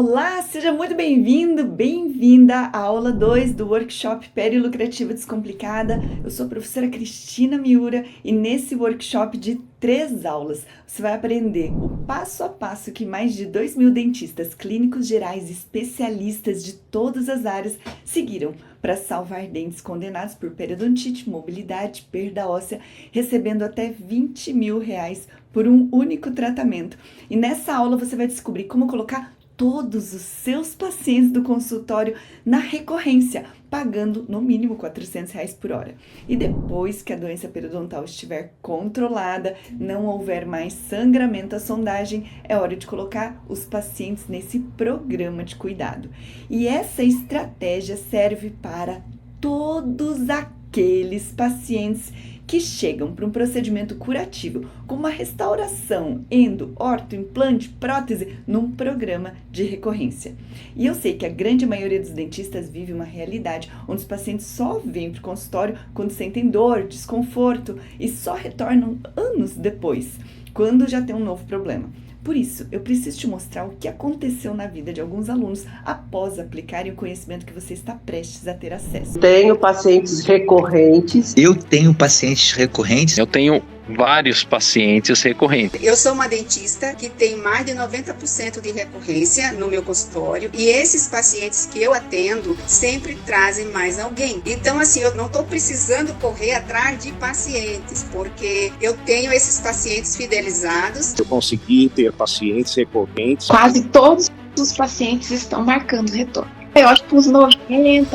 Olá, seja muito bem-vindo, bem-vinda à aula 2 do workshop Perilucrativa Descomplicada. Eu sou a professora Cristina Miura e nesse workshop de 3 aulas você vai aprender o passo a passo que mais de 2.000 dentistas clínicos gerais e especialistas de todas as áreas seguiram para salvar dentes condenados por periodontite, mobilidade, perda óssea, recebendo até R$20 mil por um único tratamento. E nessa aula você vai descobrir como colocar todos os seus pacientes do consultório na recorrência, pagando no mínimo R$400 por hora. E depois que a doença periodontal estiver controlada, não houver mais sangramento à sondagem, é hora de colocar os pacientes nesse programa de cuidado. E essa estratégia serve para todos aqueles pacientes que chegam para um procedimento curativo, com uma restauração, endo, orto, implante, prótese, num programa de recorrência. E eu sei que a grande maioria dos dentistas vive uma realidade onde os pacientes só vêm para o consultório quando sentem dor, desconforto e só retornam anos depois, quando já tem um novo problema. Por isso, eu preciso te mostrar o que aconteceu na vida de alguns alunos após aplicarem o conhecimento que você está prestes a ter acesso. Tenho pacientes recorrentes. Eu tenho pacientes recorrentes. Eu tenho vários pacientes recorrentes. Eu sou uma dentista que tem mais de 90% de recorrência no meu consultório e esses pacientes que eu atendo sempre trazem mais alguém. Então, assim, eu não estou precisando correr atrás de pacientes, porque eu tenho esses pacientes fidelizados. Eu consegui ter pacientes recorrentes. Quase todos os pacientes estão marcando retorno. Eu acho que uns 90%,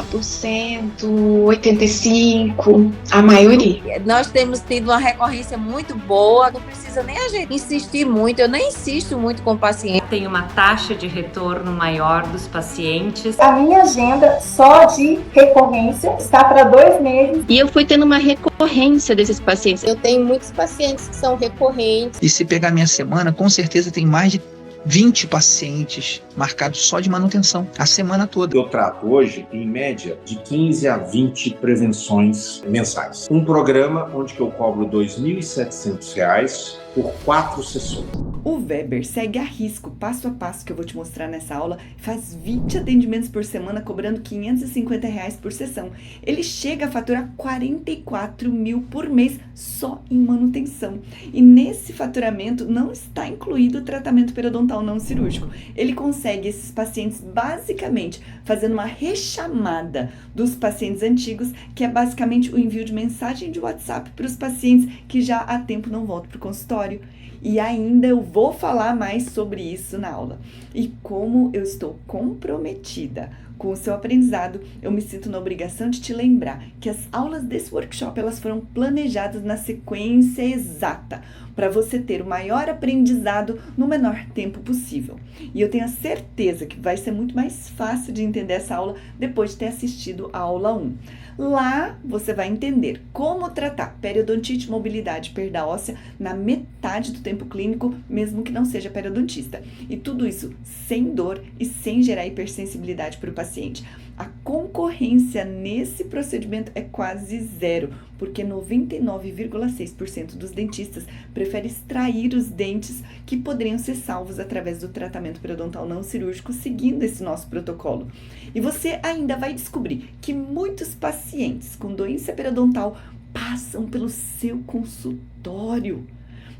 85%, a maioria. Nós temos tido uma recorrência muito boa, não precisa nem a gente insistir muito, eu nem insisto muito com o paciente. Tem uma taxa de retorno maior dos pacientes. A minha agenda só de recorrência está para 2 meses. E eu fui tendo uma recorrência desses pacientes. Eu tenho muitos pacientes que são recorrentes. E se pegar minha semana, com certeza tem mais de 20 pacientes marcados só de manutenção, a semana toda. Eu trato hoje, em média, de 15 a 20 prevenções mensais. Um programa onde que eu cobro R$2.700 por 4 sessões. O Weber segue a risco, passo a passo, que eu vou te mostrar nessa aula, faz 20 atendimentos por semana, cobrando R$550 por sessão. Ele chega a faturar 44 mil por mês só em manutenção. E nesse faturamento não está incluído o tratamento periodontal não cirúrgico. Ele consegue esses pacientes basicamente fazendo uma rechamada dos pacientes antigos, que é basicamente o envio de mensagem de WhatsApp para os pacientes que já há tempo não voltam para o consultório. E ainda eu vou falar mais sobre isso na aula. E como eu estou comprometida com o seu aprendizado, eu me sinto na obrigação de te lembrar que as aulas desse workshop elas foram planejadas na sequência exata para você ter o maior aprendizado no menor tempo possível. E eu tenho a certeza que vai ser muito mais fácil de entender essa aula depois de ter assistido a aula 1. Lá você vai entender como tratar periodontite, mobilidade e perda óssea na metade do tempo clínico, mesmo que não seja periodontista. E tudo isso sem dor e sem gerar hipersensibilidade para o paciente. A concorrência nesse procedimento é quase zero, porque 99,6% dos dentistas prefere extrair os dentes que poderiam ser salvos através do tratamento periodontal não cirúrgico, seguindo esse nosso protocolo. E você ainda vai descobrir que muitos pacientes com doença periodontal passam pelo seu consultório,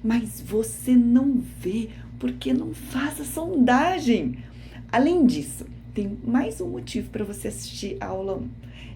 mas você não vê porque não faz a sondagem. Além disso, tem mais um motivo para você assistir a aula 1.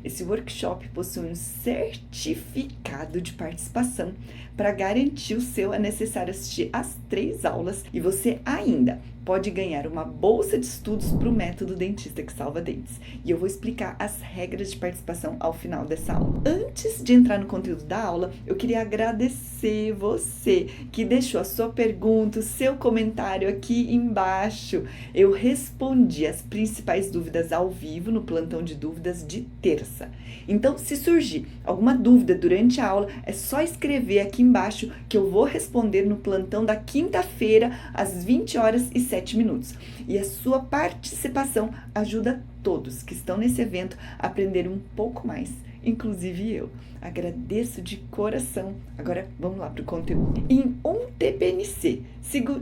Esse workshop possui um certificado de participação. Para garantir o seu, é necessário assistir às 3 aulas e você ainda pode ganhar uma bolsa de estudos para o método dentista que salva dentes. E eu vou explicar as regras de participação ao final dessa aula. Antes de entrar no conteúdo da aula, eu queria agradecer você que deixou a sua pergunta, o seu comentário aqui embaixo. Eu respondi as principais dúvidas ao vivo no plantão de dúvidas de terça. força. Então, se surgir alguma dúvida durante a aula, é só escrever aqui embaixo que eu vou responder no plantão da quinta-feira, às 20h07. E a sua participação ajuda todos que estão nesse evento a aprender um pouco mais, inclusive eu. Agradeço de coração. Agora vamos lá para o conteúdo. Em um TPNC,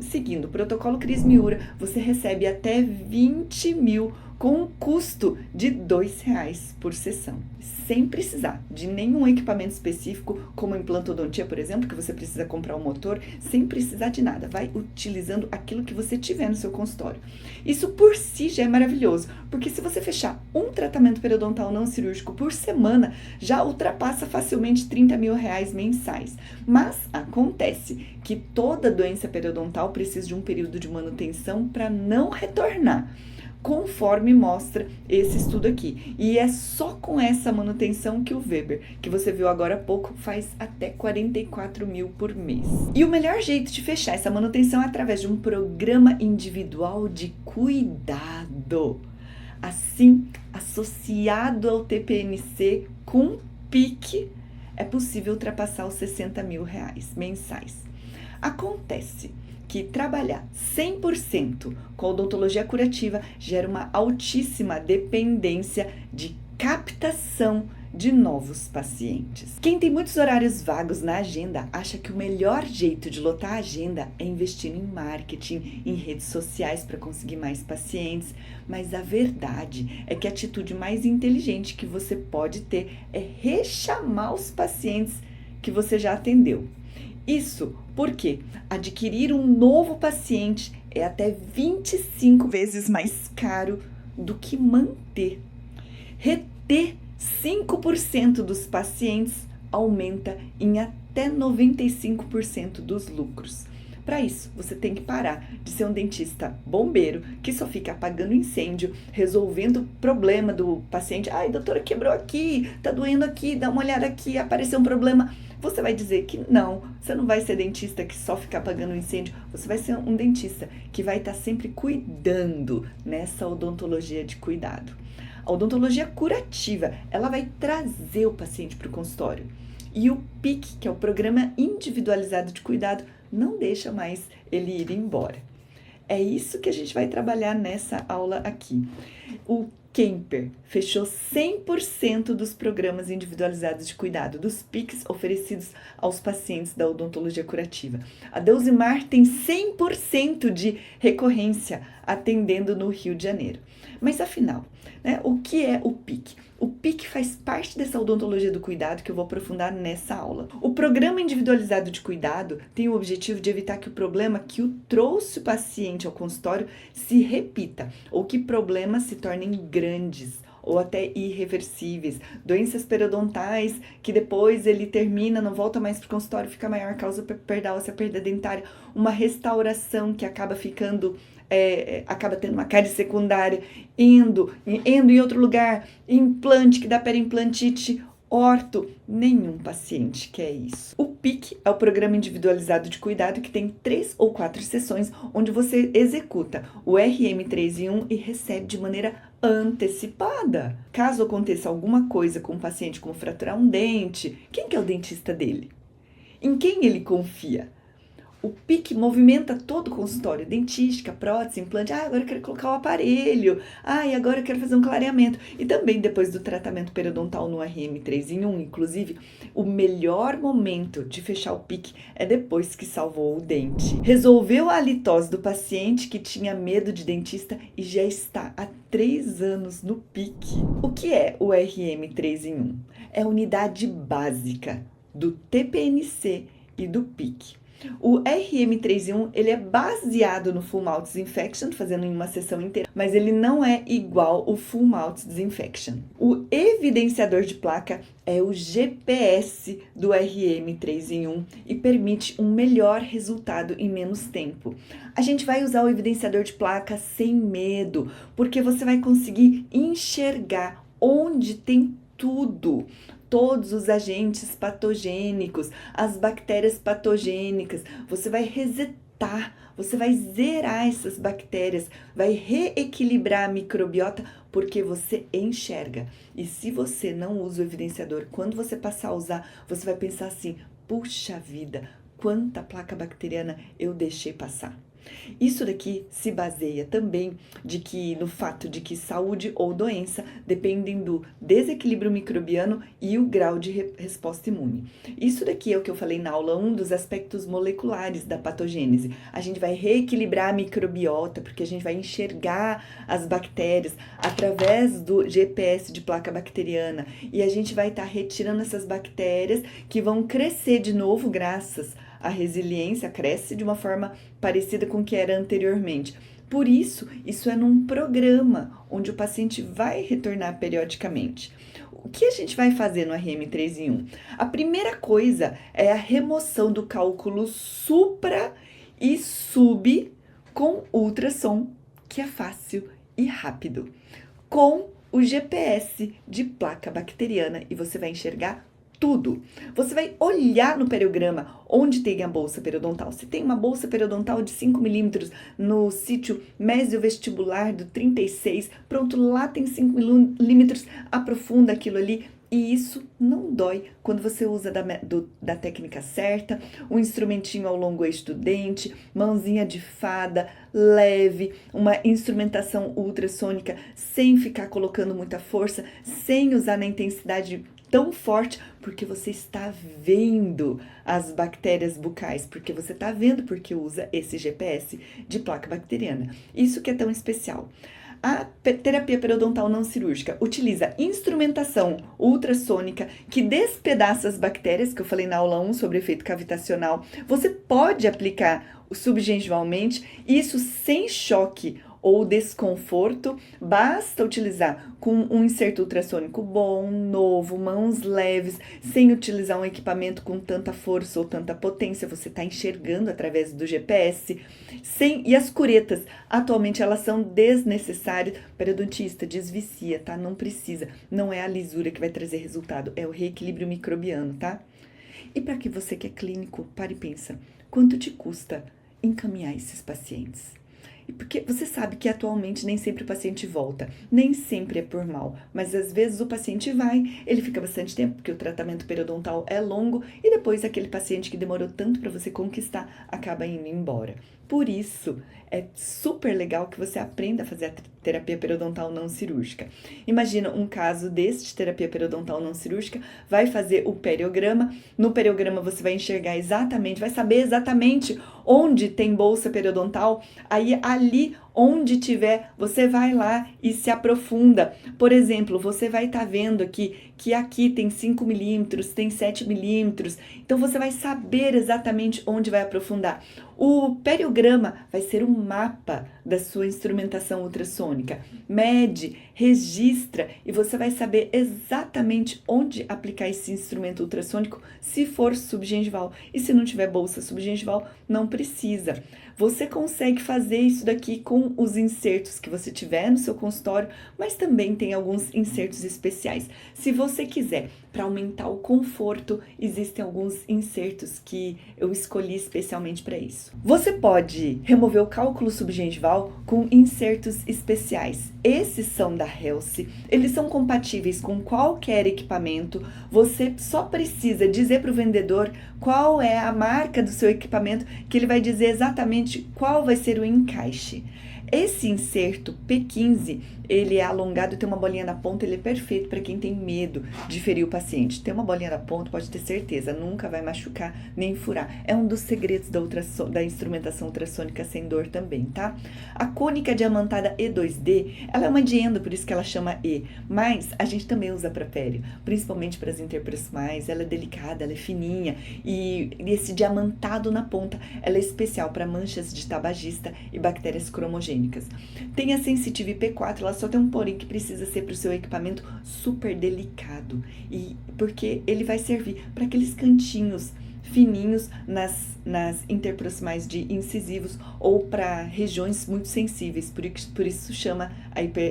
seguindo o protocolo Cris Miura, você recebe até 20 mil com um custo de R$2 por sessão, sem precisar de nenhum equipamento específico, como implantodontia, por exemplo, que você precisa comprar um motor, sem precisar de nada. Vai utilizando aquilo que você tiver no seu consultório. Isso por si já é maravilhoso, porque se você fechar um tratamento periodontal não cirúrgico por semana, já ultrapassa facilmente R$30 mil mensais. Mas acontece que toda doença periodontal precisa de um período de manutenção para não retornar, conforme mostra esse estudo aqui. E é só com essa manutenção que o Weber, que você viu agora há pouco, faz até 44 mil por mês. E o melhor jeito de fechar essa manutenção é através de um programa individual de cuidado. Assim, associado ao TPNC com PIC, é possível ultrapassar os R$60 mil mensais. Acontece que trabalhar 100% com odontologia curativa gera uma altíssima dependência de captação de novos pacientes. Quem tem muitos horários vagos na agenda acha que o melhor jeito de lotar a agenda é investir em marketing, em redes sociais para conseguir mais pacientes, mas a verdade é que a atitude mais inteligente que você pode ter é rechamar os pacientes que você já atendeu. Isso porque adquirir um novo paciente é até 25 vezes mais caro do que manter. Reter 5% dos pacientes aumenta em até 95% dos lucros. Para isso, você tem que parar de ser um dentista bombeiro que só fica apagando incêndio, resolvendo o problema do paciente. Ai, doutora, quebrou aqui, tá doendo aqui, dá uma olhada aqui, apareceu um problema. Você vai dizer que não, você não vai ser dentista que só fica apagando o incêndio, você vai ser um dentista que vai estar sempre cuidando nessa odontologia de cuidado. A odontologia curativa, ela vai trazer o paciente para o consultório. E o PIC, que é o Programa Individualizado de Cuidado, não deixa mais ele ir embora. É isso que a gente vai trabalhar nessa aula aqui. O Kemper fechou 100% dos programas individualizados de cuidado, dos PICs oferecidos aos pacientes da odontologia curativa. A Deusimar tem 100% de recorrência atendendo no Rio de Janeiro. Mas afinal, o que é o PIC? O PIC faz parte dessa odontologia do cuidado que eu vou aprofundar nessa aula. O programa individualizado de cuidado tem o objetivo de evitar que o problema que o trouxe o paciente ao consultório se repita, ou que problemas se tornem grandes ou até irreversíveis. Doenças periodontais que depois ele termina, não volta mais para o consultório, fica maior, causa perda óssea, perda dentária, uma restauração que acaba ficando acaba tendo uma cárie secundária, indo em outro lugar, implante que dá periimplantite, orto. Nenhum paciente quer isso. O PIC é o Programa Individualizado de Cuidado que tem 3 ou 4 sessões onde você executa o RM3 em 1 e recebe de maneira antecipada. Caso aconteça alguma coisa com o paciente, como fraturar um dente, quem que é o dentista dele? Em quem ele confia? O PIC movimenta todo o consultório, dentística, prótese, implante. Agora eu quero colocar o aparelho. E agora eu quero fazer um clareamento. E também depois do tratamento periodontal no RM3 em 1, inclusive, o melhor momento de fechar o PIC é depois que salvou o dente. Resolveu a halitose do paciente que tinha medo de dentista e já está há 3 anos no PIC. O que é o RM3 em 1? É a unidade básica do TPNC e do PIC. O RM3 em 1, ele é baseado no Full Mouth Disinfection, fazendo em uma sessão inteira, mas ele não é igual ao Full Mouth Disinfection. O evidenciador de placa é o GPS do RM3 em 1 e permite um melhor resultado em menos tempo. A gente vai usar o evidenciador de placa sem medo, porque você vai conseguir enxergar onde tem tudo. Todos os agentes patogênicos, as bactérias patogênicas, você vai resetar matar, você vai zerar essas bactérias, vai reequilibrar a microbiota porque você enxerga. E se você não usa o evidenciador, quando você passar a usar, você vai pensar assim, puxa vida, quanta placa bacteriana eu deixei passar. Isso daqui se baseia também no fato de que saúde ou doença dependem do desequilíbrio microbiano e o grau de resposta imune. Isso daqui é o que eu falei na aula 1 dos aspectos moleculares da patogênese. A gente vai reequilibrar a microbiota, porque a gente vai enxergar as bactérias através do GPS de placa bacteriana e a gente vai estar retirando essas bactérias que vão crescer de novo graças a resiliência, cresce de uma forma parecida com o que era anteriormente. Por isso, isso é num programa onde o paciente vai retornar periodicamente. O que a gente vai fazer no RM3 em 1? A primeira coisa é a remoção do cálculo supra e sub com ultrassom, que é fácil e rápido, com o GPS de placa bacteriana e você vai enxergar tudo. Você vai olhar no periograma onde tem a bolsa periodontal. Se tem uma bolsa periodontal de 5 milímetros no sítio mesiovestibular do 36, pronto, lá tem 5 milímetros, aprofunda aquilo ali. E isso não dói quando você usa da técnica certa, um instrumentinho ao longo eixo do dente, mãozinha de fada, leve, uma instrumentação ultrassônica sem ficar colocando muita força, sem usar na intensidade tão forte, porque você está vendo as bactérias bucais, porque você está vendo porque usa esse GPS de placa bacteriana. Isso que é tão especial. A terapia periodontal não cirúrgica utiliza instrumentação ultrassônica que despedaça as bactérias, que eu falei na aula 1 sobre efeito cavitacional. Você pode aplicar subgengivalmente, isso sem choque ou desconforto, basta utilizar com um inserto ultrassônico bom, novo, mãos leves, sem utilizar um equipamento com tanta força ou tanta potência, você está enxergando através do GPS, e as curetas, atualmente elas são desnecessárias, periodontista, desvicia, tá? Não precisa, não é a lisura que vai trazer resultado, é o reequilíbrio microbiano, tá? E para que você que é clínico, pare e pensa, quanto te custa encaminhar esses pacientes? Porque você sabe que atualmente nem sempre o paciente volta, nem sempre é por mal, mas às vezes o paciente vai, ele fica bastante tempo, porque o tratamento periodontal é longo, e depois aquele paciente que demorou tanto para você conquistar acaba indo embora. Por isso, é super legal que você aprenda a fazer a terapia periodontal não cirúrgica. Imagina um caso desse de terapia periodontal não cirúrgica, vai fazer o periograma, no periograma você vai enxergar exatamente, vai saber exatamente onde tem bolsa periodontal, aí ali onde tiver, você vai lá e se aprofunda. Por exemplo, você vai estar vendo que aqui tem 5 milímetros, tem 7 milímetros, então você vai saber exatamente onde vai aprofundar. O periograma vai ser um mapa da sua instrumentação ultrassônica. Mede, registra e você vai saber exatamente onde aplicar esse instrumento ultrassônico se for subgengival. E se não tiver bolsa subgengival, não precisa. Você consegue fazer isso daqui com os insertos que você tiver no seu consultório, mas também tem alguns insertos especiais. Se você quiser, para aumentar o conforto, existem alguns insertos que eu escolhi especialmente para isso. Você pode remover o cálculo subgengival com insertos especiais. Esses são da Health, eles são compatíveis com qualquer equipamento. Você só precisa dizer para o vendedor qual é a marca do seu equipamento, que ele vai dizer exatamente qual vai ser o encaixe. Esse inserto P15, ele é alongado, tem uma bolinha na ponta, ele é perfeito para quem tem medo de ferir o paciente. Tem uma bolinha na ponta, pode ter certeza, nunca vai machucar nem furar. É um dos segredos da instrumentação ultrassônica sem dor também, tá? A cônica diamantada E2D, ela é uma diendo, por isso que ela chama E, mas a gente também usa para pério, principalmente para as interproximais, ela é delicada, ela é fininha, e esse diamantado na ponta, ela é especial para manchas de tabagista e bactérias cromogênicas. Tem a Sensitive P4, ela só tem um porém que precisa ser para o seu equipamento super delicado, e porque ele vai servir para aqueles cantinhos fininhos nas interproximais de incisivos ou para regiões muito sensíveis, por isso chama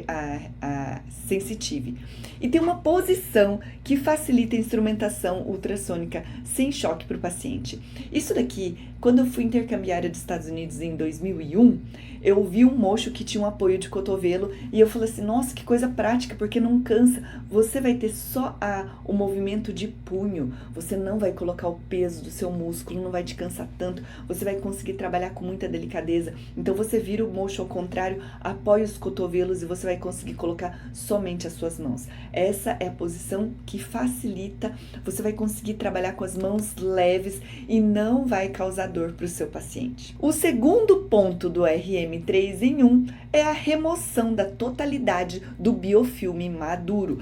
a sensitive. E tem uma posição que facilita a instrumentação ultrassônica sem choque para o paciente. Isso daqui, quando eu fui intercambiária dos Estados Unidos em 2001, eu vi um mocho que tinha um apoio de cotovelo e eu falei assim, nossa, que coisa prática, porque não cansa. Você vai ter só o movimento de punho, você não vai colocar o peso do seu músculo, não vai te cansar tanto, você vai conseguir trabalhar com muita delicadeza. Então você vira o mocho ao contrário, apoia os cotovelos e você vai conseguir colocar somente as suas mãos. Essa é a posição que facilita, você vai conseguir trabalhar com as mãos leves e não vai causar dor para o seu paciente. O segundo ponto do RM3 em 1 é a remoção da totalidade do biofilme maduro.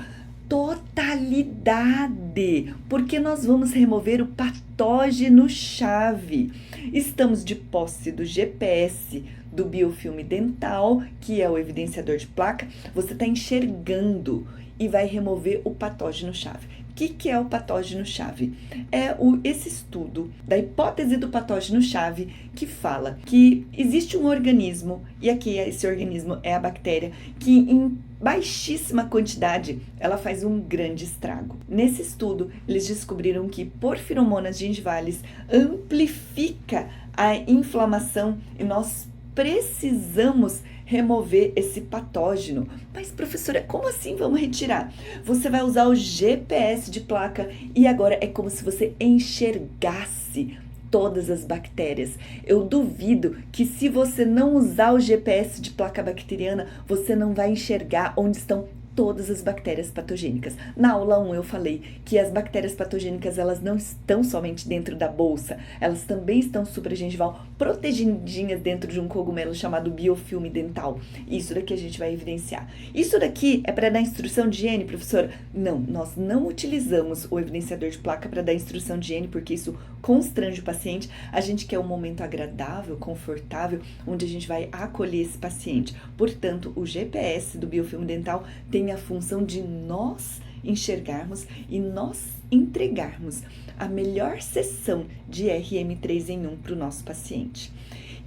Totalidade, porque nós vamos remover o patógeno-chave. Estamos de posse do GPS do biofilme dental, que é o evidenciador de placa. Você está enxergando e vai remover o patógeno-chave. O que é o patógeno-chave? É esse estudo da hipótese do patógeno-chave que fala que existe um organismo, e aqui esse organismo é a bactéria, que em baixíssima quantidade ela faz um grande estrago. Nesse estudo, eles descobriram que porfiromonas gengivales amplifica a inflamação e nós precisamos remover esse patógeno. Mas, professora, como assim vamos retirar? Você vai usar o GPS de placa e agora é como se você enxergasse todas as bactérias. Eu duvido que se você não usar o GPS de placa bacteriana, você não vai enxergar onde estão todas as bactérias patogênicas. Na aula 1 eu falei que as bactérias patogênicas elas não estão somente dentro da bolsa, elas também estão supragengival, protegidinhas dentro de um cogumelo chamado biofilme dental. Isso daqui a gente vai evidenciar. Isso daqui é para dar instrução de higiene, professora? Não, nós não utilizamos o evidenciador de placa para dar instrução de higiene, porque isso constrange o paciente. A gente quer um momento agradável, confortável, onde a gente vai acolher esse paciente. Portanto, o GPS do biofilme dental tem a função de nós enxergarmos e nós entregarmos a melhor sessão de RM3 em 1 para o nosso paciente.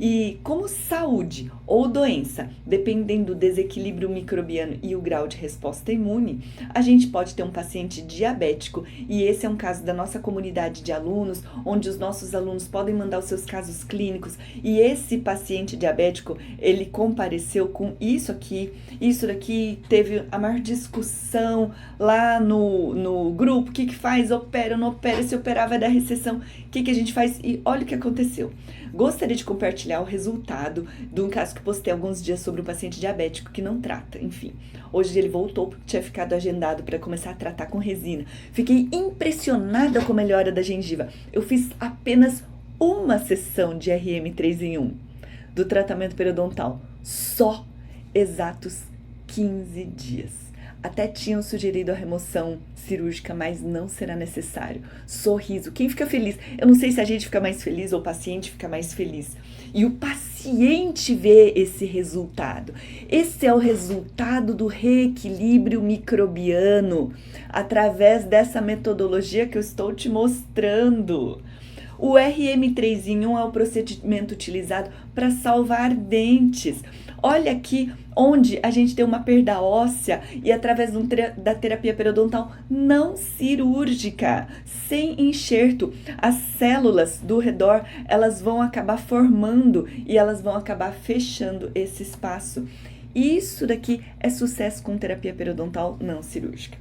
E como saúde ou doença, dependendo do desequilíbrio microbiano e o grau de resposta imune, a gente pode ter um paciente diabético, e esse é um caso da nossa comunidade de alunos, onde os nossos alunos podem mandar os seus casos clínicos, e esse paciente diabético, ele compareceu com isso daqui, teve a maior discussão lá no grupo, o que faz, opera, não opera, se operar vai dar recessão, o que a gente faz? E olha o que aconteceu. Gostaria de compartilhar o resultado de um caso que postei alguns dias sobre um paciente diabético que não trata, enfim. Hoje ele voltou porque tinha ficado agendado para começar a tratar com resina. Fiquei impressionada com a melhora da gengiva. Eu fiz apenas uma sessão de RM3 em 1 do tratamento periodontal, só exatos 15 dias. Até tinham sugerido a remoção cirúrgica, mas não será necessário. Sorriso. Quem fica feliz? Eu não sei se a gente fica mais feliz ou o paciente fica mais feliz. E o paciente vê esse resultado. Esse é o resultado do reequilíbrio microbiano através dessa metodologia que eu estou te mostrando. O RM3 em 1 é o procedimento utilizado para salvar dentes. Olha aqui onde a gente tem uma perda óssea e através da terapia periodontal não cirúrgica, sem enxerto, as células do redor, elas vão acabar formando e elas vão acabar fechando esse espaço. Isso daqui é sucesso com terapia periodontal não cirúrgica.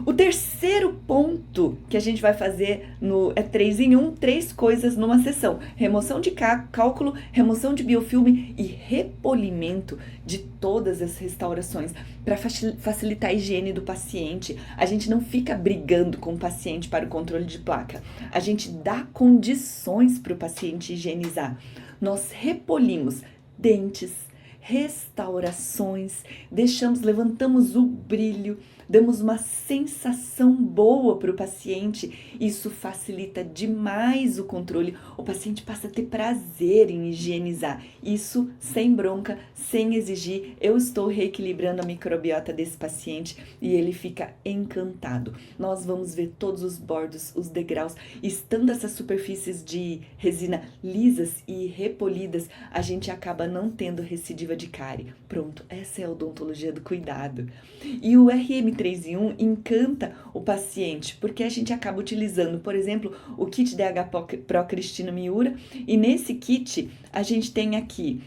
O terceiro ponto que a gente vai fazer é 3 em 1, 3 coisas numa sessão. Remoção de cálculo, remoção de biofilme e repolimento de todas as restaurações para facilitar a higiene do paciente. A gente não fica brigando com o paciente para o controle de placa. A gente dá condições para o paciente higienizar. Nós repolimos dentes, restaurações, levantamos o brilho, damos uma sensação boa para o paciente. Isso facilita demais o controle. O paciente passa a ter prazer em higienizar. Isso sem bronca, sem exigir. Eu estou reequilibrando a microbiota desse paciente e ele fica encantado. Nós vamos ver todos os bordos, os degraus. Estando essas superfícies de resina lisas e repolidas, a gente acaba não tendo recidiva de cárie. Pronto, essa é a odontologia do cuidado. E o RM3 em 1 encanta o paciente, porque a gente acaba utilizando, por exemplo, o kit DH Pro Cristina Miura, e nesse kit a gente tem aqui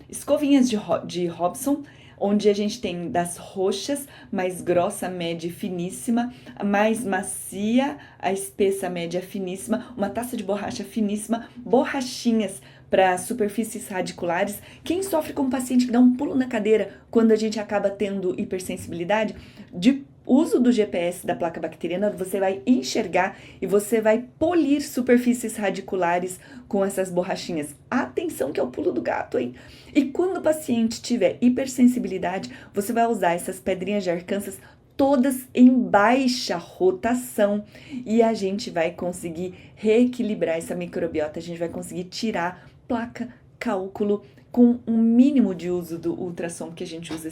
escovinhas de Hobson, onde a gente tem das roxas, mais grossa, média e finíssima, a mais macia, a espessa, média, finíssima, uma taça de borracha finíssima, borrachinhas para superfícies radiculares. Quem sofre com um paciente que dá um pulo na cadeira quando a gente acaba tendo hipersensibilidade, de uso do GPS da placa bacteriana, você vai enxergar e você vai polir superfícies radiculares com essas borrachinhas. Atenção que é o pulo do gato, hein? E quando o paciente tiver hipersensibilidade, você vai usar essas pedrinhas de Arkansas todas em baixa rotação e a gente vai conseguir reequilibrar essa microbiota, a gente vai conseguir tirar placa, cálculo, com um mínimo de uso do ultrassom, que a gente usa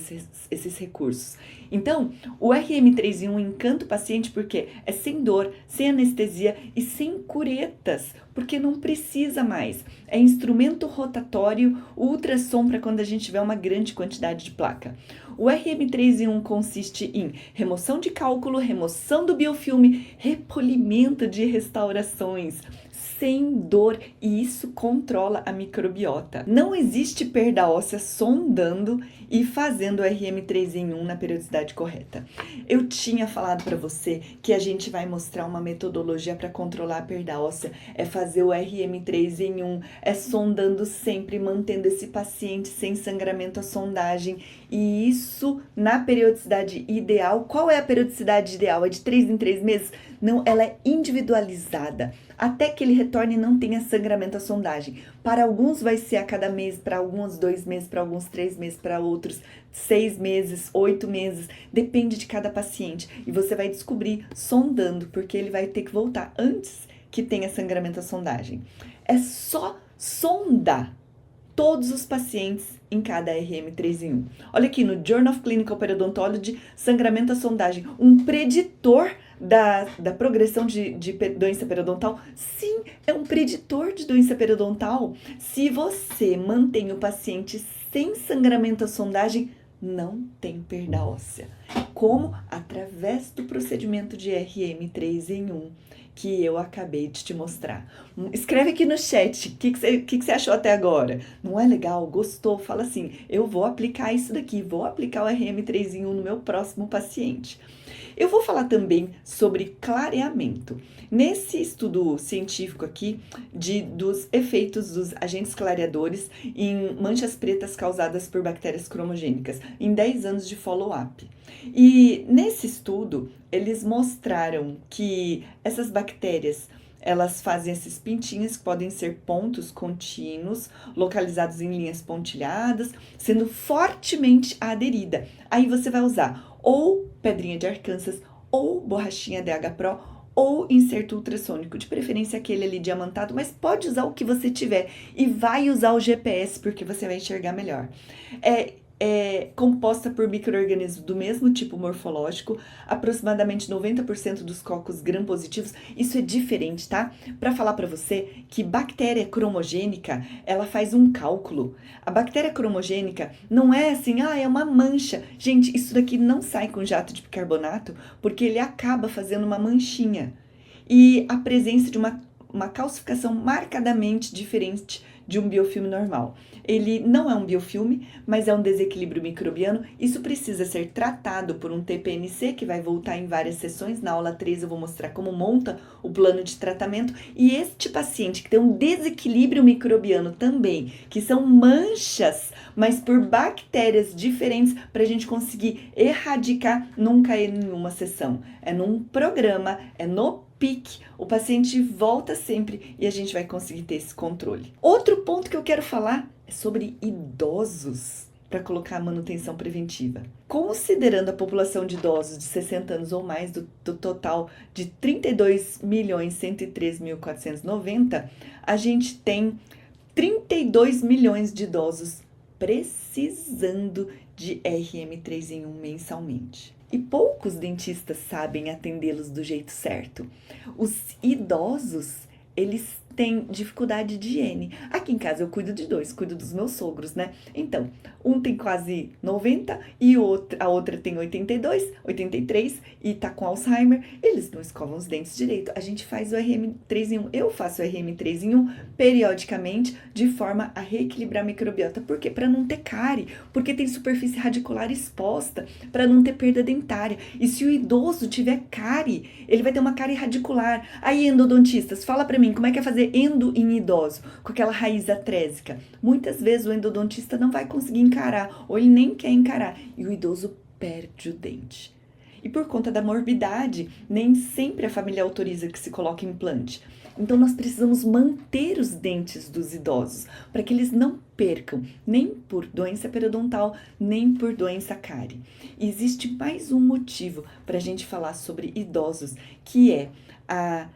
esses recursos. Então, o RM3 em 1 encanta o paciente porque é sem dor, sem anestesia e sem curetas, porque não precisa mais. É instrumento rotatório, ultrassom para quando a gente tiver uma grande quantidade de placa. O RM3 em 1 consiste em remoção de cálculo, remoção do biofilme, repolimento de restaurações, sem dor, e isso controla a microbiota. Não existe perda óssea sondando e fazendo o RM3 em 1 na periodicidade correta. Eu tinha falado para você que a gente vai mostrar uma metodologia para controlar a perda óssea, é fazer o RM3 em 1, é sondando sempre, mantendo esse paciente sem sangramento à sondagem, e isso na periodicidade ideal. Qual é a periodicidade ideal? É de 3 em 3 meses? Não, ela é individualizada, até que ele retorne e não tenha sangramento à sondagem. Para alguns vai ser a cada mês, para alguns 2 meses, para alguns 3 meses, para outros 6 meses, 8 meses, depende de cada paciente. E você vai descobrir sondando, porque ele vai ter que voltar antes que tenha sangramento à sondagem. É só sondar todos os pacientes em cada RM3 em 1. Olha aqui no Journal of Clinical Periodontology, sangramento à sondagem, um preditor da progressão de doença periodontal. Sim, é um preditor de doença periodontal. Se você mantém o paciente sem sangramento à sondagem, não tem perda óssea. Como? Através do procedimento de RM3 em 1, que eu acabei de te mostrar. Escreve aqui no chat, o que você achou até agora? Não é legal? Gostou? Fala assim, eu vou aplicar isso daqui, vou aplicar o RM3 em 1 no meu próximo paciente. Eu vou falar também sobre clareamento. Nesse estudo científico aqui, dos efeitos dos agentes clareadores em manchas pretas causadas por bactérias cromogênicas, em 10 anos de follow-up. E nesse estudo, eles mostraram que essas bactérias, elas fazem esses pintinhos que podem ser pontos contínuos, localizados em linhas pontilhadas, sendo fortemente aderida. Aí você vai usar ou pedrinha de Arkansas, ou borrachinha DH Pro, ou inserto ultrassônico, de preferência aquele ali diamantado, mas pode usar o que você tiver e vai usar o GPS porque você vai enxergar melhor. É composta por micro-organismos do mesmo tipo morfológico, aproximadamente 90% dos cocos gram-positivos. Isso é diferente, tá? Para falar para você que bactéria cromogênica, ela faz um cálculo. A bactéria cromogênica não é assim, é uma mancha. Gente, isso daqui não sai com jato de bicarbonato, porque ele acaba fazendo uma manchinha. E a presença de uma calcificação marcadamente diferente de um biofilme normal. Ele não é um biofilme, mas é um desequilíbrio microbiano. Isso precisa ser tratado por um TPNC, que vai voltar em várias sessões. Na aula 3 eu vou mostrar como monta o plano de tratamento. E este paciente que tem um desequilíbrio microbiano também, que são manchas, mas por bactérias diferentes, para a gente conseguir erradicar, nunca é em uma sessão. É num programa, é no pique, o paciente volta sempre e a gente vai conseguir ter esse controle. Outro ponto que eu quero falar é sobre idosos para colocar a manutenção preventiva. Considerando a população de idosos de 60 anos ou mais do total de 32.103.490, a gente tem 32 milhões de idosos precisando de RM3 em 1 mensalmente. E poucos dentistas sabem atendê-los do jeito certo. Os idosos, eles têm dificuldade de higiene. Aqui em casa eu cuido de 2, cuido dos meus sogros, né? Então, um tem quase 90 e a outra tem 82, 83 e tá com Alzheimer. Eles não escovam os dentes direito. A gente faz o RM3 em 1. Eu faço o RM3 em 1 periodicamente, de forma a reequilibrar a microbiota. Por quê? Para não ter cárie, porque tem superfície radicular exposta, para não ter perda dentária. E se o idoso tiver cárie, ele vai ter uma cárie radicular. Aí, endodontistas, fala para mim, como é que é fazer endo em idoso, com aquela raiz atrésica? Muitas vezes o endodontista não vai conseguir encarar, ou ele nem quer encarar, e o idoso perde o dente. E por conta da morbidade, nem sempre a família autoriza que se coloque implante. Então nós precisamos manter os dentes dos idosos, para que eles não percam, nem por doença periodontal, nem por doença cárie. E existe mais um motivo para a gente falar sobre idosos, que é a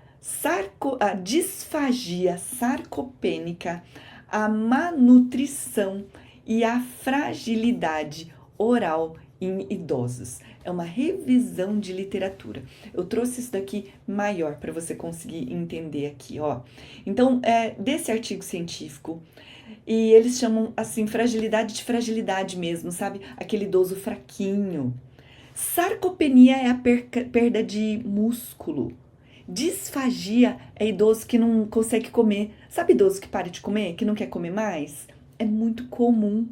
disfagia sarcopênica, a malnutrição e a fragilidade oral em idosos. É uma revisão de literatura. Eu trouxe isso daqui maior para você conseguir entender aqui, ó. Então, desse artigo científico, e eles chamam assim, fragilidade de fragilidade mesmo, sabe? Aquele idoso fraquinho. Sarcopenia é a perda de músculo. Disfagia é idoso que não consegue comer. Sabe idoso que para de comer, que não quer comer mais? É muito comum.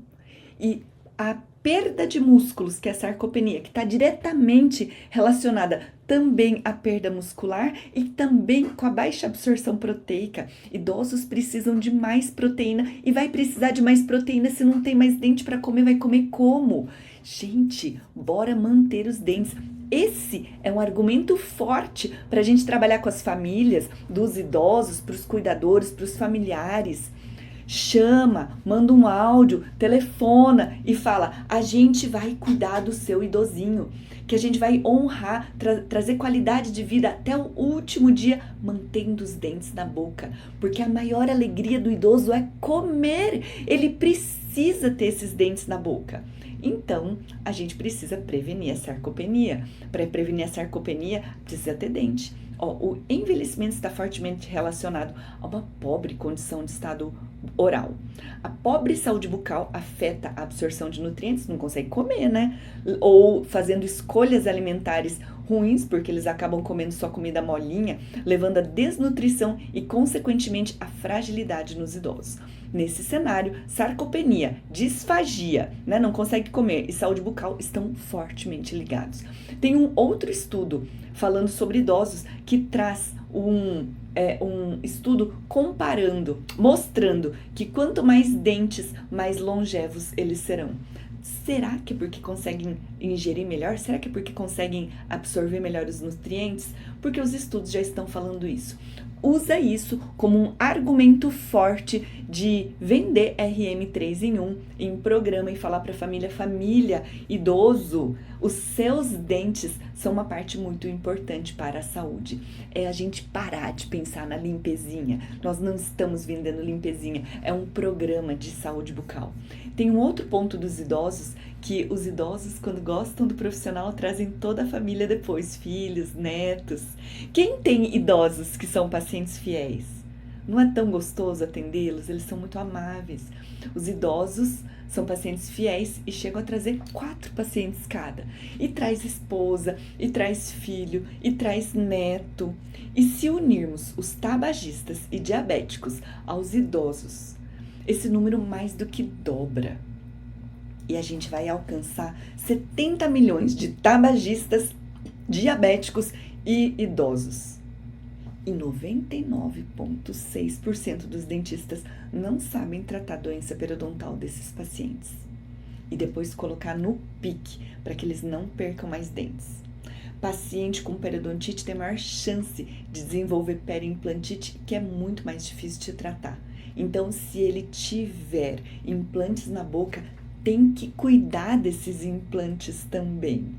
E a perda de músculos, que é a sarcopenia, que está diretamente relacionada também à perda muscular e também com a baixa absorção proteica. Idosos precisam de mais proteína e vai precisar de mais proteína se não tem mais dente para comer, vai comer como? Gente, bora manter os dentes. Esse é um argumento forte para a gente trabalhar com as famílias, dos idosos, para os cuidadores, para os familiares. Chama, manda um áudio, telefona e fala, a gente vai cuidar do seu idosinho, que a gente vai honrar, trazer qualidade de vida até o último dia, mantendo os dentes na boca, porque a maior alegria do idoso é comer, ele precisa ter esses dentes na boca. Então, a gente precisa prevenir a sarcopenia. Para prevenir a sarcopenia, precisa ter dente. O envelhecimento está fortemente relacionado a uma pobre condição de estado oral. A pobre saúde bucal afeta a absorção de nutrientes, não consegue comer, né? Ou fazendo escolhas alimentares ruins, porque eles acabam comendo só comida molinha, levando a desnutrição e, consequentemente, a fragilidade nos idosos. Nesse cenário, sarcopenia, disfagia, né? Não consegue comer, e saúde bucal estão fortemente ligados. Tem um outro estudo falando sobre idosos que traz um estudo comparando, mostrando que quanto mais dentes, mais longevos eles serão. Será que é porque conseguem ingerir melhor? Será que é porque conseguem absorver melhor os nutrientes? Porque os estudos já estão falando isso. Usa isso como um argumento forte de vender RM3 em 1 em programa e falar para a família, idoso, os seus dentes são uma parte muito importante para a saúde. É a gente parar de pensar na limpezinha. Nós não estamos vendendo limpezinha, é um programa de saúde bucal. Tem um outro ponto dos idosos, que os idosos, quando gostam do profissional, trazem toda a família depois, filhos, netos. Quem tem idosos que são pacientes fiéis? Não é tão gostoso atendê-los? Eles são muito amáveis. Os idosos são pacientes fiéis e chegam a trazer 4 pacientes cada. E traz esposa, e traz filho, e traz neto. E se unirmos os tabagistas e diabéticos aos idosos, esse número mais do que dobra. E a gente vai alcançar 70 milhões de tabagistas, diabéticos e idosos. E 99,6% dos dentistas não sabem tratar a doença periodontal desses pacientes. E depois colocar no pique, para que eles não percam mais dentes. Paciente com periodontite tem maior chance de desenvolver periimplantite, que é muito mais difícil de tratar. Então, se ele tiver implantes na boca, tem que cuidar desses implantes também.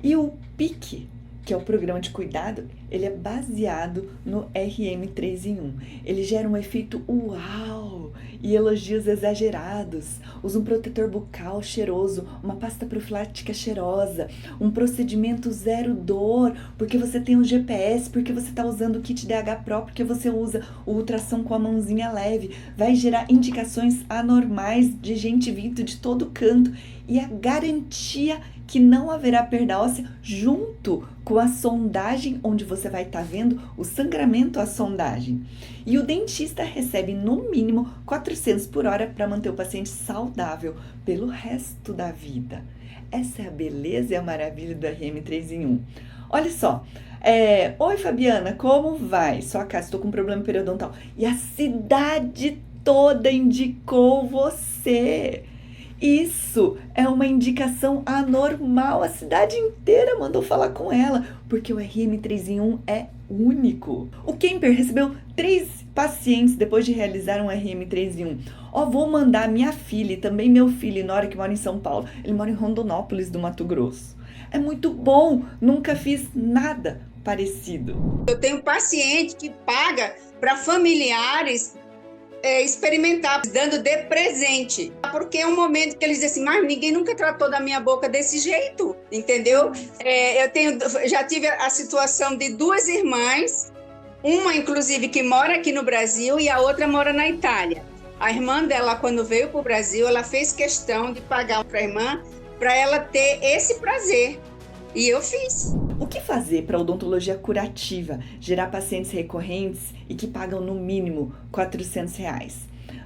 E o PIC, que é o programa de cuidado, ele é baseado no RM3 em 1. Ele gera um efeito uau e elogios exagerados. Usa um protetor bucal cheiroso, uma pasta profilática cheirosa, um procedimento zero dor, porque você tem um GPS, porque você está usando o kit DH Pro, porque você usa o ultrassom com a mãozinha leve. Vai gerar indicações anormais de gente vindo de todo canto e a garantia que não haverá perda óssea junto com a sondagem, onde você vai estar vendo o sangramento à sondagem. E o dentista recebe no mínimo 400 por hora para manter o paciente saudável pelo resto da vida. Essa é a beleza e a maravilha do RM3 em 1. Olha só, oi Fabiana, como vai? Só a casa, estou com um problema periodontal. E a cidade toda indicou você. Isso é uma indicação anormal, a cidade inteira mandou falar com ela, porque o RM3 em 1 é único. O Kemper recebeu 3 pacientes depois de realizar um RM3 em 1. Vou mandar minha filha e também meu filho, Nora, que mora em São Paulo. Ele mora em Rondonópolis, do Mato Grosso. É muito bom, nunca fiz nada parecido. Eu tenho paciente que paga para familiares experimentar, dando de presente, porque é um momento que eles dizem assim, mas ninguém nunca tratou da minha boca desse jeito, entendeu? Já tive a situação de 2 irmãs, uma inclusive que mora aqui no Brasil e a outra mora na Itália. A irmã dela, quando veio para o Brasil, ela fez questão de pagar para a irmã, para ela ter esse prazer, e eu fiz. O que fazer para a odontologia curativa gerar pacientes recorrentes e que pagam no mínimo R$400?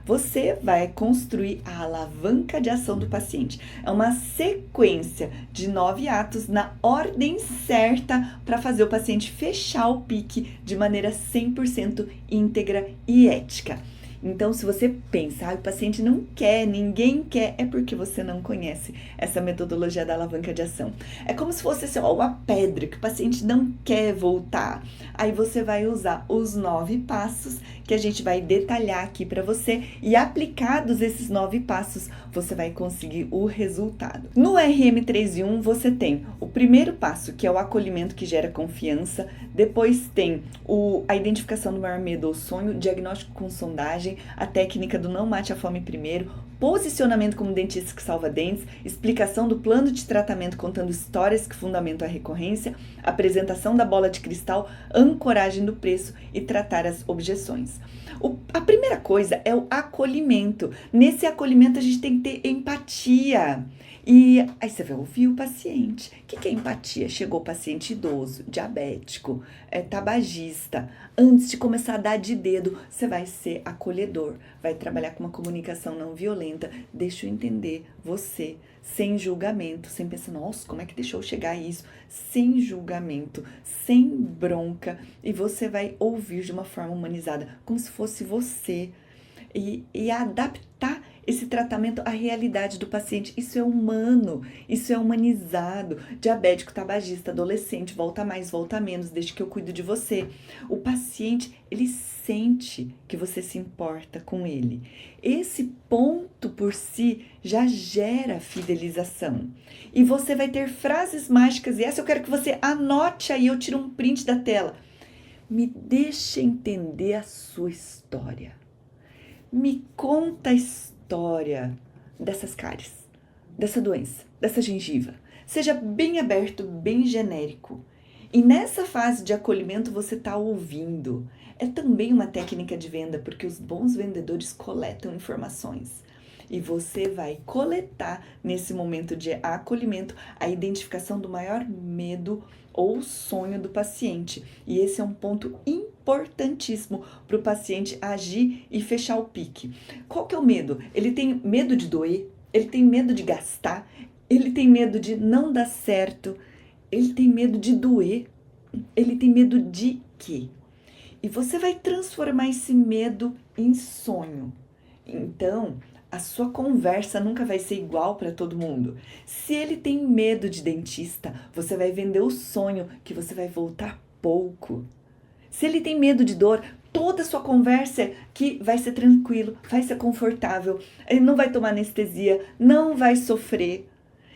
Você vai construir a alavanca de ação do paciente. É uma sequência de 9 atos na ordem certa para fazer o paciente fechar o PIC de maneira 100% íntegra e ética. Então, se você pensa, o paciente não quer, ninguém quer, é porque você não conhece essa metodologia da alavanca de ação. É como se fosse assim, uma pedra que o paciente não quer voltar. Aí você vai usar os 9 passos que a gente vai detalhar aqui para você e aplicados esses 9 passos, você vai conseguir o resultado. No RM3 em 1, você tem o primeiro passo, que é o acolhimento que gera confiança, depois tem a identificação do maior medo ou sonho, diagnóstico com sondagem, a técnica do não mate a fome primeiro, posicionamento como dentista que salva dentes, explicação do plano de tratamento contando histórias que fundamentam a recorrência, apresentação da bola de cristal, ancoragem do preço e tratar as objeções. A primeira coisa é o acolhimento. Nesse acolhimento a gente tem que ter empatia. E aí você vai ouvir o paciente. O que é empatia? Chegou o paciente idoso, diabético, tabagista. Antes de começar a dar de dedo, você vai ser acolhedor. Vai trabalhar com uma comunicação não violenta. Deixa eu entender você, sem julgamento, sem pensar, nossa, como é que deixou chegar a isso? Sem julgamento, sem bronca. E você vai ouvir de uma forma humanizada, como se fosse você. E adaptar esse tratamento à realidade do paciente. Isso é humano, isso é humanizado. Diabético, tabagista, adolescente, volta mais, volta menos, desde que eu cuido de você. O paciente, ele sente que você se importa com ele. Esse ponto por si já gera fidelização. E você vai ter frases mágicas, e essa eu quero que você anote aí, eu tiro um print da tela. Me deixa entender a sua história. Me conta a história dessas cáries, dessa doença, dessa gengiva. Seja bem aberto, bem genérico. E nessa fase de acolhimento você está ouvindo. É também uma técnica de venda, porque os bons vendedores coletam informações. E você vai coletar, nesse momento de acolhimento, a identificação do maior medo ou sonho do paciente. E esse é um ponto importantíssimo para o paciente agir e fechar o PIC. Qual que é o medo? Ele tem medo de doer, ele tem medo de gastar, ele tem medo de não dar certo, ele tem medo de doer, ele tem medo de quê? E você vai transformar esse medo em sonho. Então, a sua conversa nunca vai ser igual para todo mundo. Se ele tem medo de dentista, você vai vender o sonho que você vai voltar pouco. Se ele tem medo de dor, toda a sua conversa que vai ser tranquilo, vai ser confortável, ele não vai tomar anestesia, não vai sofrer.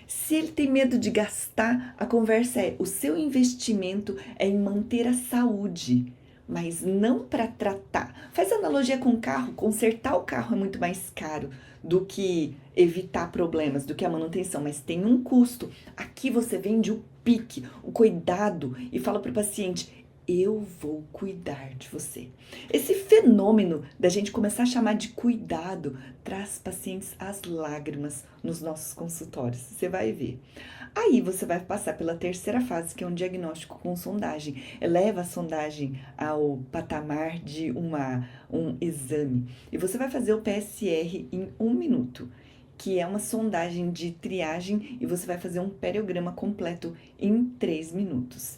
Se ele tem medo de gastar, a conversa é: o seu investimento é em manter a saúde, mas não para tratar. Faz analogia com o carro, consertar o carro é muito mais caro do que evitar problemas, do que a manutenção, mas tem um custo. Aqui você vende o pique, o cuidado e fala para o paciente: eu vou cuidar de você. Esse fenômeno da gente começar a chamar de cuidado traz pacientes às lágrimas nos nossos consultórios. Você vai ver. Aí você vai passar pela terceira fase, que é um diagnóstico com sondagem. Eleva a sondagem ao patamar de um exame. E você vai fazer o PSR em 1 minuto, que é uma sondagem de triagem, e você vai fazer um periograma completo em 3 minutos.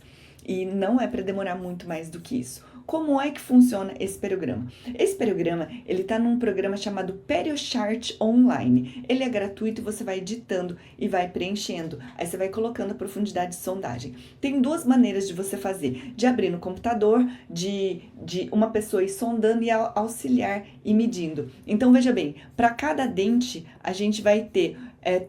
E não é para demorar muito mais do que isso. Como é que funciona esse periograma? Esse periograma, ele está num programa chamado PerioChart Online. Ele é gratuito e você vai editando e vai preenchendo. Aí você vai colocando a profundidade de sondagem. Tem 2 maneiras de você fazer. De abrir no computador, de uma pessoa ir sondando e auxiliar e medindo. Então, veja bem, para cada dente, a gente vai ter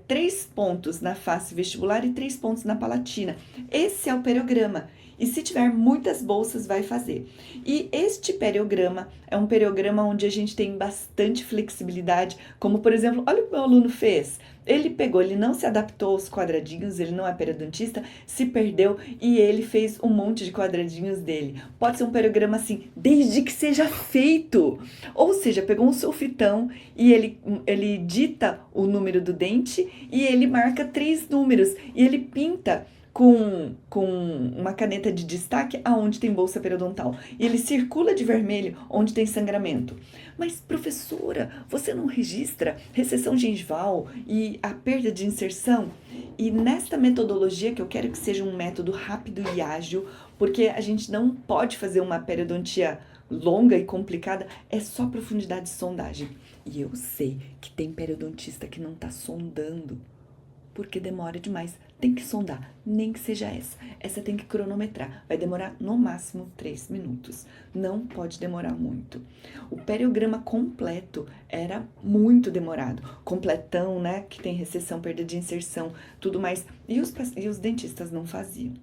3 pontos na face vestibular e 3 pontos na palatina. Esse é o periograma. E se tiver muitas bolsas, vai fazer. E este periograma é um periograma onde a gente tem bastante flexibilidade, como por exemplo, olha o que meu aluno fez. Ele não se adaptou aos quadradinhos, ele não é periodontista, se perdeu e ele fez um monte de quadradinhos dele. Pode ser um periograma assim, desde que seja feito. Ou seja, pegou um sulfitão e ele dita o número do dente e ele marca 3 números e ele pinta com uma caneta de destaque aonde tem bolsa periodontal. E ele circula de vermelho onde tem sangramento. Mas, professora, você não registra recessão gengival e a perda de inserção? E nesta metodologia, que eu quero que seja um método rápido e ágil, porque a gente não pode fazer uma periodontia longa e complicada, é só profundidade de sondagem. E eu sei que tem periodontista que não está sondando, porque demora demais. Tem que sondar, nem que seja essa. Essa tem que cronometrar. Vai demorar no máximo 3 minutos. Não pode demorar muito. O periograma completo era muito demorado. Completão, né? Que tem recessão, perda de inserção, tudo mais. E os dentistas não faziam.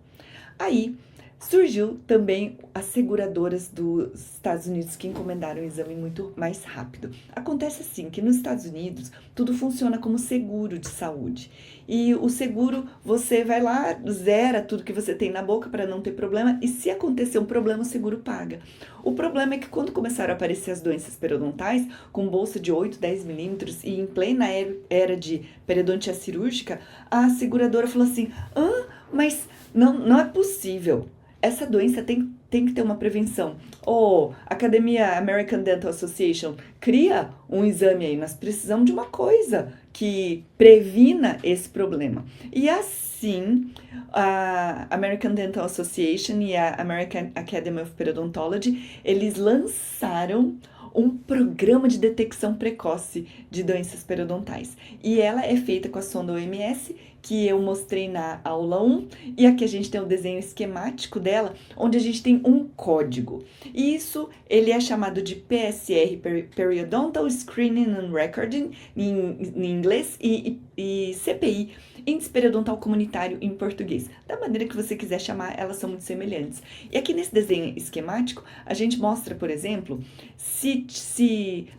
Aí surgiu também as seguradoras dos Estados Unidos que encomendaram o exame muito mais rápido. Acontece assim, que nos Estados Unidos tudo funciona como seguro de saúde. E o seguro, você vai lá, zera tudo que você tem na boca para não ter problema, e se acontecer um problema, o seguro paga. O problema é que quando começaram a aparecer as doenças periodontais, com bolsa de 8, 10 milímetros, e em plena era de periodontia cirúrgica, a seguradora falou assim: mas não é possível. Essa doença tem que ter uma prevenção. Academia American Dental Association, cria um exame aí. Nós precisamos de uma coisa que previna esse problema. E assim, a American Dental Association e a American Academy of Periodontology, eles lançaram um programa de detecção precoce de doenças periodontais. E ela é feita com a sonda OMS, que eu mostrei na aula 1, e aqui a gente tem o desenho esquemático dela, onde a gente tem um código. E isso, ele é chamado de PSR, Periodontal Screening and Recording, em inglês, e CPI, Índice Periodontal Comunitário, em português. Da maneira que você quiser chamar, elas são muito semelhantes. E aqui nesse desenho esquemático, a gente mostra, por exemplo, se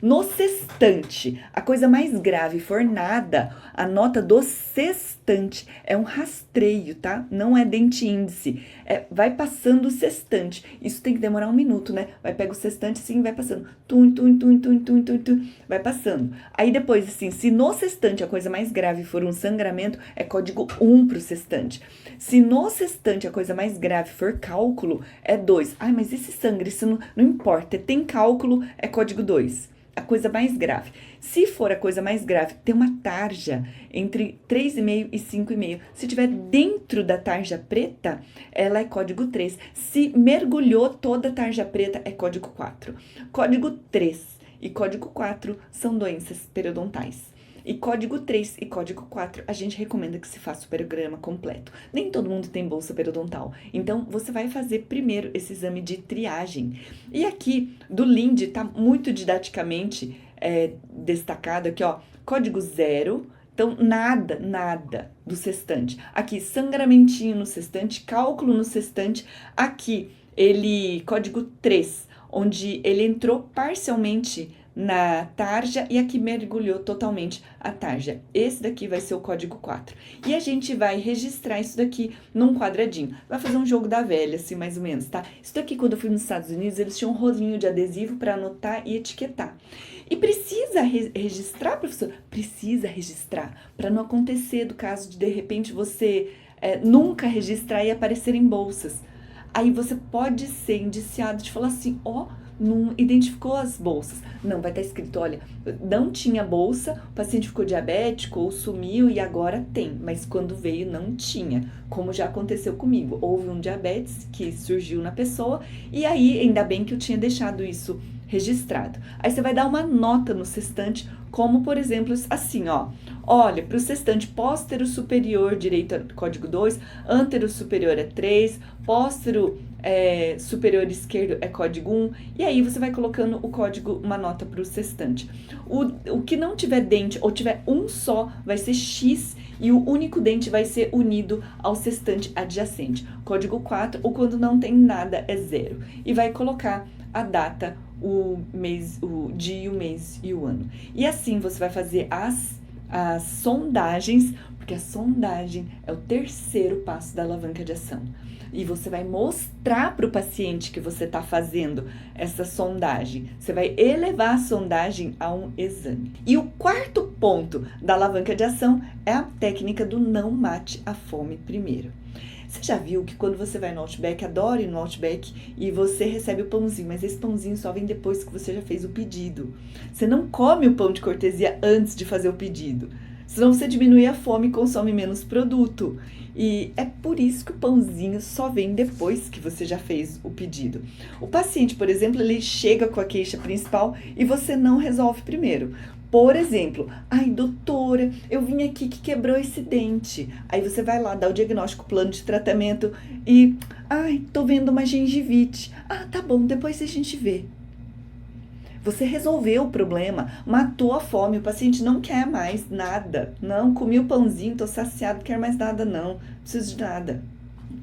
no sextante a coisa mais grave for nada, a nota do sextante é um rastreio, tá? Não é dente índice. Vai passando o sextante. Isso tem que demorar 1 minuto, né? Pega o sextante, sim, vai passando. Tum, tum, tum, tum, tum, tum, tum. Vai passando. Aí depois, assim, se no sextante a coisa mais grave for um sangramento, é código 1 pro sextante. Se no sextante a coisa mais grave for cálculo, é 2. Ai, mas esse sangue, isso não importa. Tem cálculo, é código 2. A coisa mais grave. Se for a coisa mais grave, tem uma tarja entre 3,5 e 5,5. Se tiver dentro da tarja preta, ela é código 3. Se mergulhou toda a tarja preta, é código 4. Código 3 e código 4 são doenças periodontais. E código 3 e código 4, a gente recomenda que se faça o programa completo. Nem todo mundo tem bolsa periodontal. Então, você vai fazer primeiro esse exame de triagem. E aqui, do LIND, tá muito didaticamente destacado aqui, ó, código 0. Então, nada do sextante. Aqui, sangramentinho no sextante, cálculo no sextante. Aqui, código 3, onde ele entrou parcialmente na tarja e aqui mergulhou totalmente a tarja. Esse daqui vai ser o código 4. E a gente vai registrar isso daqui num quadradinho. Vai fazer um jogo da velha, assim, mais ou menos, tá? Isso daqui, quando eu fui nos Estados Unidos, eles tinham um rolinho de adesivo para anotar e etiquetar. E precisa registrar, professor? Precisa registrar, para não acontecer do caso de repente, você nunca registrar e aparecer em bolsas. Aí você pode ser indiciado de falar assim, não identificou as bolsas. Não, vai estar escrito, olha, não tinha bolsa, o paciente ficou diabético ou sumiu e agora tem, mas quando veio não tinha, como já aconteceu comigo. Houve um diabetes que surgiu na pessoa e aí ainda bem que eu tinha deixado isso registrado. Aí você vai dar uma nota no sextante, como por exemplo assim, ó. Olha, para o sextante póstero superior direito é código 2, antero superior é 3, póstero superior esquerdo é código 1, e aí você vai colocando o código, uma nota para o sextante. O que não tiver dente ou tiver um só vai ser X e o único dente vai ser unido ao sextante adjacente. Código 4, ou quando não tem nada é 0. E vai colocar a data, o mês, o dia, o mês e o ano. E assim você vai fazer as sondagens, porque a sondagem é o terceiro passo da alavanca de ação. E você vai mostrar para o paciente que você está fazendo essa sondagem. Você vai elevar a sondagem a um exame. E o quarto ponto da alavanca de ação é a técnica do não mate a fome primeiro. Você já viu que quando você vai no Outback, adora ir no Outback, e você recebe o pãozinho, mas esse pãozinho só vem depois que você já fez o pedido. Você não come o pão de cortesia antes de fazer o pedido. Senão você diminui a fome e consome menos produto. E é por isso que o pãozinho só vem depois que você já fez o pedido. O paciente, por exemplo, ele chega com a queixa principal e você não resolve primeiro. Por exemplo, ai doutora, eu vim aqui que quebrou esse dente. Aí você vai lá, dá o diagnóstico, plano de tratamento e, ai, tô vendo uma gengivite. Ah, tá bom, depois a gente vê. Você resolveu o problema, matou a fome, o paciente não quer mais nada. Não, comi o pãozinho, tô saciado, não quero mais nada não, preciso de nada.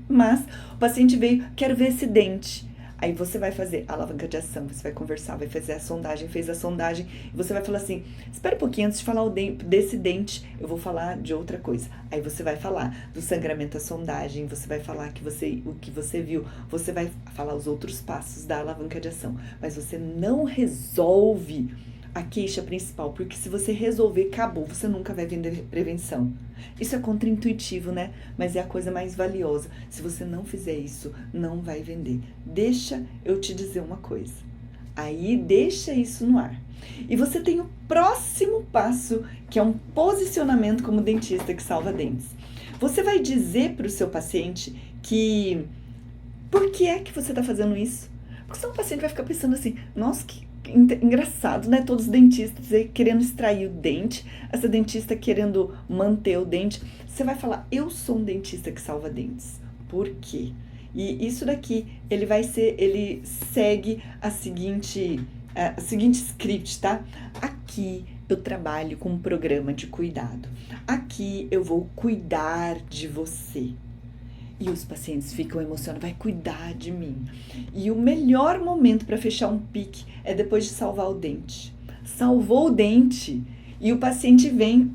Mas o paciente veio, quero ver esse dente. Aí você vai fazer a alavanca de ação, você vai conversar, vai fazer a sondagem, fez a sondagem, e você vai falar assim, espera um pouquinho, antes de falar desse dente, eu vou falar de outra coisa. Aí você vai falar do sangramento à sondagem, você vai falar o que você viu, você vai falar os outros passos da alavanca de ação, mas você não resolve a queixa principal, porque se você resolver, acabou, você nunca vai vender prevenção. Isso é contraintuitivo, né? Mas é a coisa mais valiosa. Se você não fizer isso, não vai vender. Deixa eu te dizer uma coisa. Aí, deixa isso no ar. E você tem o próximo passo, que é um posicionamento como dentista que salva dentes. Você vai dizer para o seu paciente que... Por que é que você está fazendo isso? Porque senão o paciente vai ficar pensando assim, nossa, que engraçado, né? Todos os dentistas querendo extrair o dente, essa dentista querendo manter o dente. Você vai falar, eu sou um dentista que salva dentes. Por quê? E isso daqui, ele segue a seguinte script, tá? Aqui eu trabalho com um programa de cuidado. Aqui eu vou cuidar de você. E os pacientes ficam emocionados, vai cuidar de mim. E o melhor momento para fechar um pique é depois de salvar o dente. Salvou o dente e o paciente vem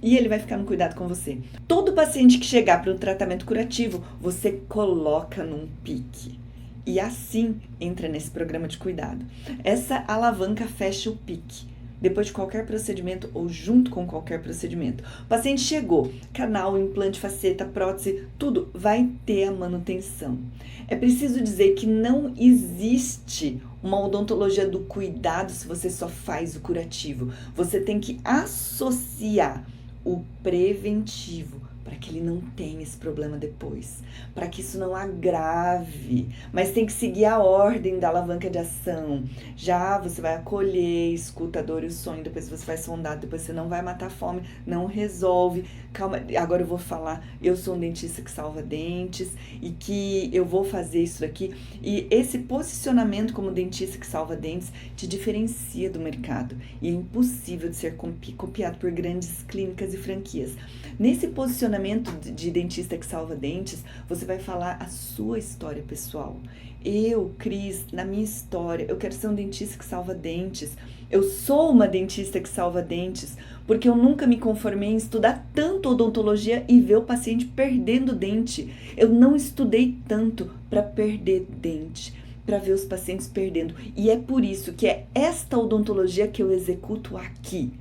e ele vai ficar no cuidado com você. Todo paciente que chegar para um tratamento curativo, você coloca num pique. E assim entra nesse programa de cuidado. Essa alavanca fecha o pique. Depois de qualquer procedimento ou junto com qualquer procedimento. O paciente chegou, canal, implante, faceta, prótese, tudo vai ter a manutenção. É preciso dizer que não existe uma odontologia do cuidado se você só faz o curativo. Você tem que associar o preventivo para que ele não tenha esse problema depois, para que isso não agrave, mas tem que seguir a ordem da alavanca de ação. Já você vai acolher, escuta a dor e o sonho, depois você vai sondar, depois você não vai matar a fome, não resolve. Calma, agora eu vou falar, eu sou um dentista que salva dentes e que eu vou fazer isso daqui. E esse posicionamento como dentista que salva dentes te diferencia do mercado e é impossível de ser copiado por grandes clínicas e franquias. Nesse posicionamento de dentista que salva dentes, você vai falar a sua história pessoal. Eu, Cris, na minha história, eu quero ser um dentista que salva dentes. Eu sou uma dentista que salva dentes, porque eu nunca me conformei em estudar tanto odontologia e ver o paciente perdendo dente. Eu não estudei tanto para perder dente, para ver os pacientes perdendo. E é por isso que é esta odontologia que eu executo aqui.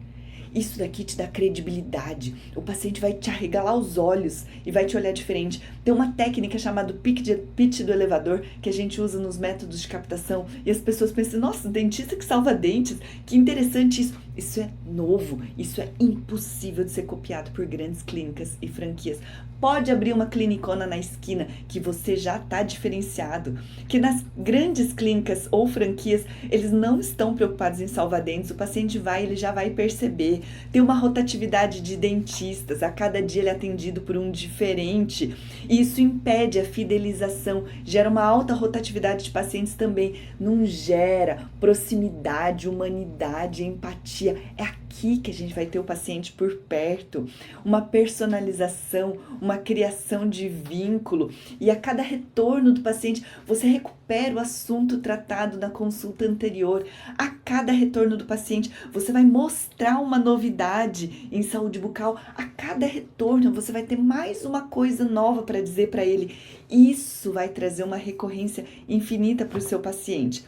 Isso daqui te dá credibilidade. O paciente vai te arregalar os olhos e vai te olhar diferente. Tem uma técnica chamada pitch do elevador que a gente usa nos métodos de captação e as pessoas pensam, nossa, dentista que salva dentes, que interessante isso. Isso é novo, isso é impossível de ser copiado por grandes clínicas e franquias. Pode abrir uma clinicona na esquina que você já está diferenciado. Que nas grandes clínicas ou franquias, eles não estão preocupados em salvar dentes. O paciente vai, ele já vai perceber. Tem uma rotatividade de dentistas. A cada dia ele é atendido por um diferente. E isso impede a fidelização. Gera uma alta rotatividade de pacientes também. Não gera proximidade, humanidade, empatia. É aqui que a gente vai ter o paciente por perto, uma personalização, uma criação de vínculo, e a cada retorno do paciente você recupera o assunto tratado na consulta anterior. A cada retorno do paciente você vai mostrar uma novidade em saúde bucal. A cada retorno você vai ter mais uma coisa nova para dizer para ele. Isso vai trazer uma recorrência infinita para o seu paciente.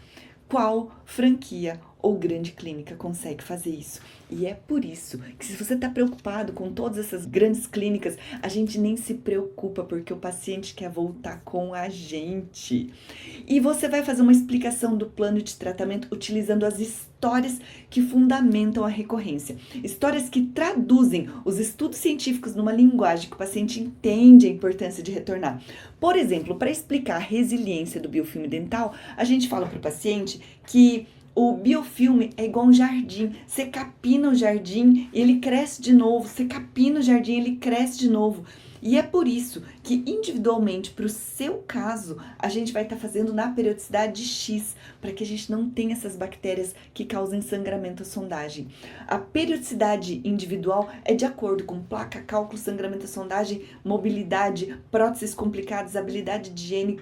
Qual franquia ou grande clínica consegue fazer isso? E é por isso que, se você está preocupado com todas essas grandes clínicas, a gente nem se preocupa, porque o paciente quer voltar com a gente. E você vai fazer uma explicação do plano de tratamento utilizando as histórias que fundamentam a recorrência. Histórias que traduzem os estudos científicos numa linguagem que o paciente entende a importância de retornar. Por exemplo, para explicar a resiliência do biofilme dental, a gente fala para o paciente que o biofilme é igual um jardim. Você capina o jardim e ele cresce de novo. Você capina o jardim e ele cresce de novo. E é por isso que, individualmente, para o seu caso, a gente vai estar fazendo na periodicidade X, para que a gente não tenha essas bactérias que causam sangramento à sondagem. A periodicidade individual é de acordo com placa, cálculo, sangramento à sondagem, mobilidade, próteses complicadas, habilidade de higiene,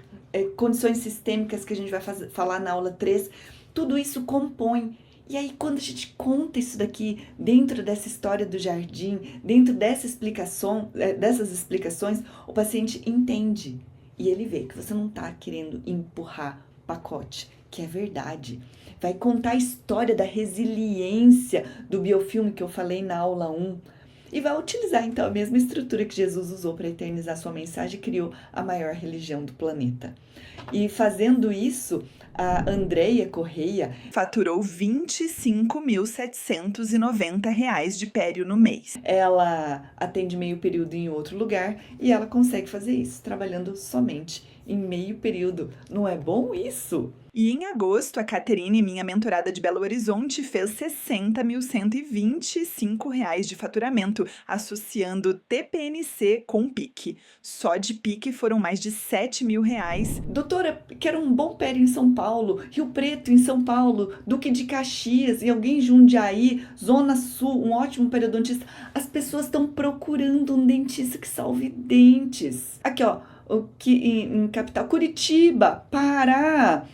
condições sistêmicas que a gente vai falar na aula 3. Tudo isso compõe. E aí, quando a gente conta isso daqui dentro dessa história do jardim, dentro dessas explicações, o paciente entende. E ele vê que você não está querendo empurrar pacote, que é verdade. Vai contar a história da resiliência do biofilme que eu falei na aula 1. E vai utilizar, então, a mesma estrutura que Jesus usou para eternizar sua mensagem e criou a maior religião do planeta. E fazendo isso, a Andreia Correia faturou R$ 25.790 de pério no mês. Ela atende meio período em outro lugar e ela consegue fazer isso, trabalhando somente em meio período. Não é bom isso? E em agosto, a Caterine, minha mentorada de Belo Horizonte, fez R$ 60.125 de faturamento, associando TPNC com PIC. Só de PIC foram mais de R$ 7.000. Doutora, quero um bom pério em São Paulo, Rio Preto em São Paulo, Duque de Caxias e alguém em Jundiaí, Zona Sul, um ótimo periodontista. As pessoas estão procurando um dentista que salve dentes. Aqui, ó, em capital, Curitiba, Pará,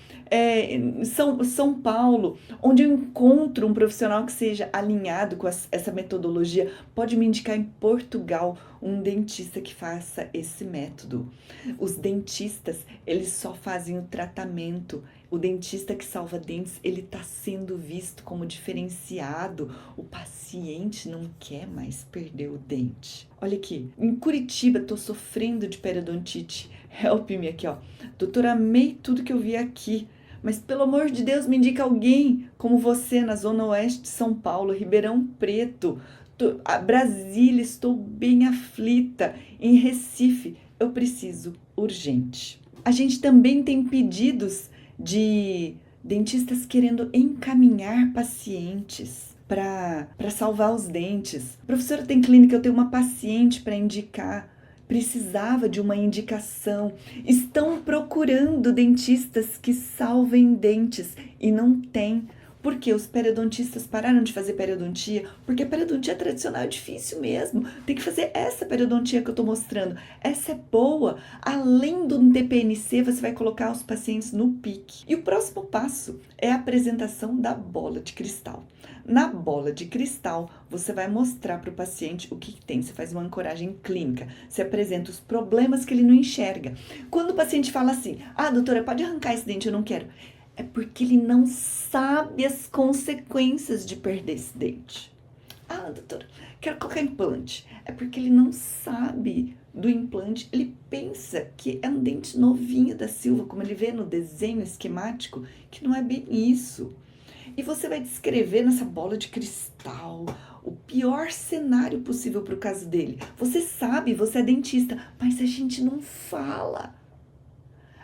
São Paulo, onde eu encontro um profissional que seja alinhado com essa metodologia. Pode me indicar em Portugal um dentista que faça esse método. Os dentistas, eles só fazem o tratamento. O dentista que salva dentes, ele está sendo visto como diferenciado. O paciente não quer mais perder o dente. Olha aqui, em Curitiba, estou sofrendo de periodontite. Help me aqui, ó. Doutora, amei tudo que eu vi aqui. Mas, pelo amor de Deus, me indica alguém como você na Zona Oeste de São Paulo, Ribeirão Preto. Brasília, estou bem aflita. Em Recife, eu preciso urgente. A gente também tem pedidos de dentistas querendo encaminhar pacientes para salvar os dentes. Professora, tem clínica, eu tenho uma paciente para indicar, precisava de uma indicação. Estão procurando dentistas que salvem dentes e não tem. Porque os periodontistas pararam de fazer periodontia, porque a periodontia tradicional é difícil mesmo. Tem que fazer essa periodontia que eu estou mostrando. Essa é boa. Além do TPNC, você vai colocar os pacientes no pique. E o próximo passo é a apresentação da bola de cristal. Na bola de cristal, você vai mostrar para o paciente o que tem. Você faz uma ancoragem clínica. Você apresenta os problemas que ele não enxerga. Quando o paciente fala assim, doutora, pode arrancar esse dente, eu não quero. É porque ele não sabe as consequências de perder esse dente. Doutora, quero colocar implante. É porque ele não sabe do implante. Ele pensa que é um dente novinho da Silva, como ele vê no desenho esquemático, que não é bem isso. E você vai descrever nessa bola de cristal o pior cenário possível para o caso dele. Você sabe, você é dentista, mas a gente não fala.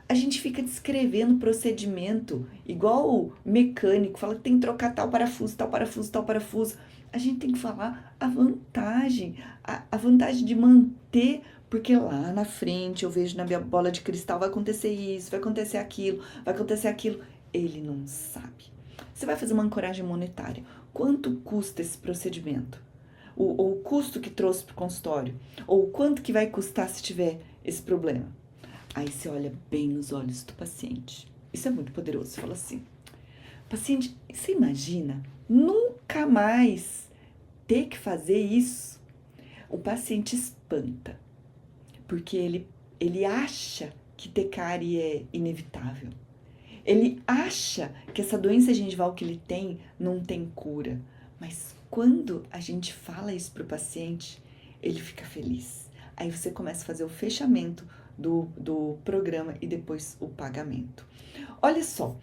A gente fica descrevendo o procedimento, igual o mecânico, fala que tem que trocar tal parafuso, tal parafuso, tal parafuso. A gente tem que falar a vantagem de manter, porque lá na frente eu vejo na minha bola de cristal, vai acontecer isso, vai acontecer aquilo, vai acontecer aquilo. Ele não sabe. Você vai fazer uma ancoragem monetária. Quanto custa esse procedimento? O custo que trouxe para o consultório? Ou quanto que vai custar se tiver esse problema? Aí você olha bem nos olhos do paciente. Isso é muito poderoso. Você fala assim, paciente, você imagina nunca mais ter que fazer isso? O paciente espanta, porque ele acha que ter cárie é inevitável. Ele acha que essa doença gengival que ele tem não tem cura. Mas quando a gente fala isso para o paciente, ele fica feliz. Aí você começa a fazer o fechamento do programa e depois o pagamento. Olha só,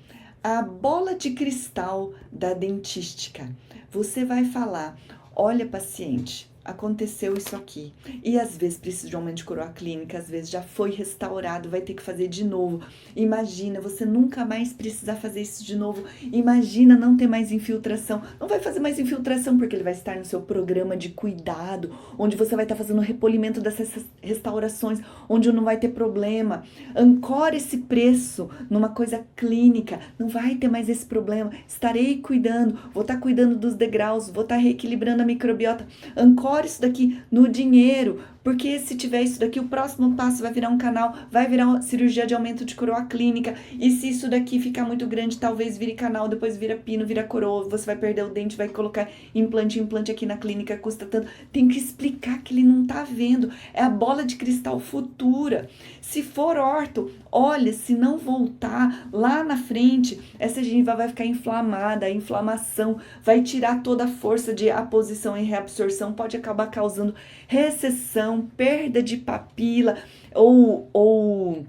a bola de cristal da dentística. Você vai falar, olha paciente, aconteceu isso aqui. E às vezes precisa de um aumento de coroa clínica, às vezes já foi restaurado, vai ter que fazer de novo. Imagina, você nunca mais precisar fazer isso de novo. Imagina não ter mais infiltração. Não vai fazer mais infiltração porque ele vai estar no seu programa de cuidado, onde você vai estar fazendo o repolimento dessas restaurações, onde não vai ter problema. Ancora esse preço numa coisa clínica, não vai ter mais esse problema. Estarei cuidando, vou estar cuidando dos degraus, vou estar reequilibrando a microbiota. Ancora isso daqui no dinheiro, porque se tiver isso daqui, o próximo passo vai virar um canal, vai virar uma cirurgia de aumento de coroa clínica, e se isso daqui ficar muito grande, talvez vire canal, depois vira pino, vira coroa, você vai perder o dente, vai colocar implante aqui na clínica, custa tanto. Tem que explicar que ele não tá vendo, é a bola de cristal futura. Se for orto, olha, se não voltar lá na frente, essa gengiva vai ficar inflamada, a inflamação vai tirar toda a força de aposição e reabsorção, pode acabar causando recessão, perda de papila ou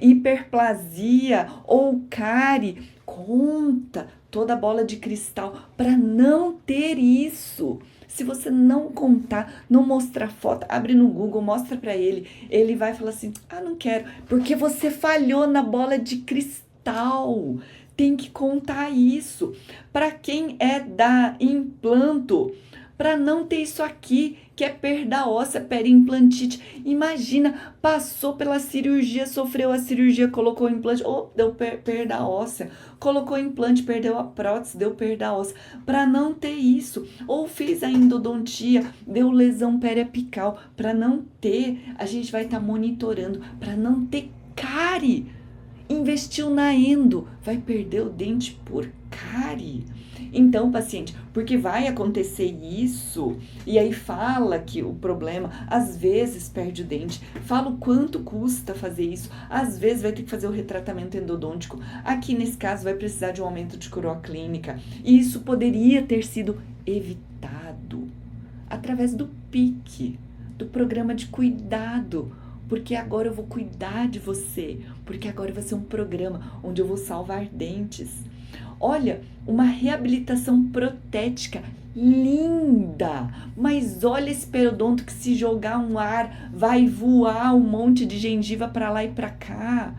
hiperplasia ou cárie. Conta toda a bola de cristal para não ter isso. Se você não contar, não mostrar foto, abre no Google, mostra para ele, ele vai falar assim, não quero, porque você falhou na bola de cristal. Tem que contar isso. Para quem é da implanto, para não ter isso aqui, que é perda óssea, periimplantite. Imagina, passou pela cirurgia, sofreu a cirurgia, colocou o implante, deu perda óssea. Colocou o implante, perdeu a prótese, deu perda óssea. Para não ter isso. Ou fez a endodontia, deu lesão periapical. Para não ter, a gente vai estar monitorando. Para não ter cárie. Investiu na endo, vai perder o dente por cárie. Então, paciente, porque vai acontecer isso, e aí fala que o problema, às vezes perde o dente, fala o quanto custa fazer isso, às vezes vai ter que fazer o retratamento endodôntico, aqui nesse caso vai precisar de um aumento de coroa clínica, e isso poderia ter sido evitado através do PIC, do programa de cuidado porque agora eu vou cuidar de você, porque agora vai ser um programa onde eu vou salvar dentes. Olha, uma reabilitação protética linda, mas olha esse periodonto que se jogar um ar vai voar um monte de gengiva para lá e para cá.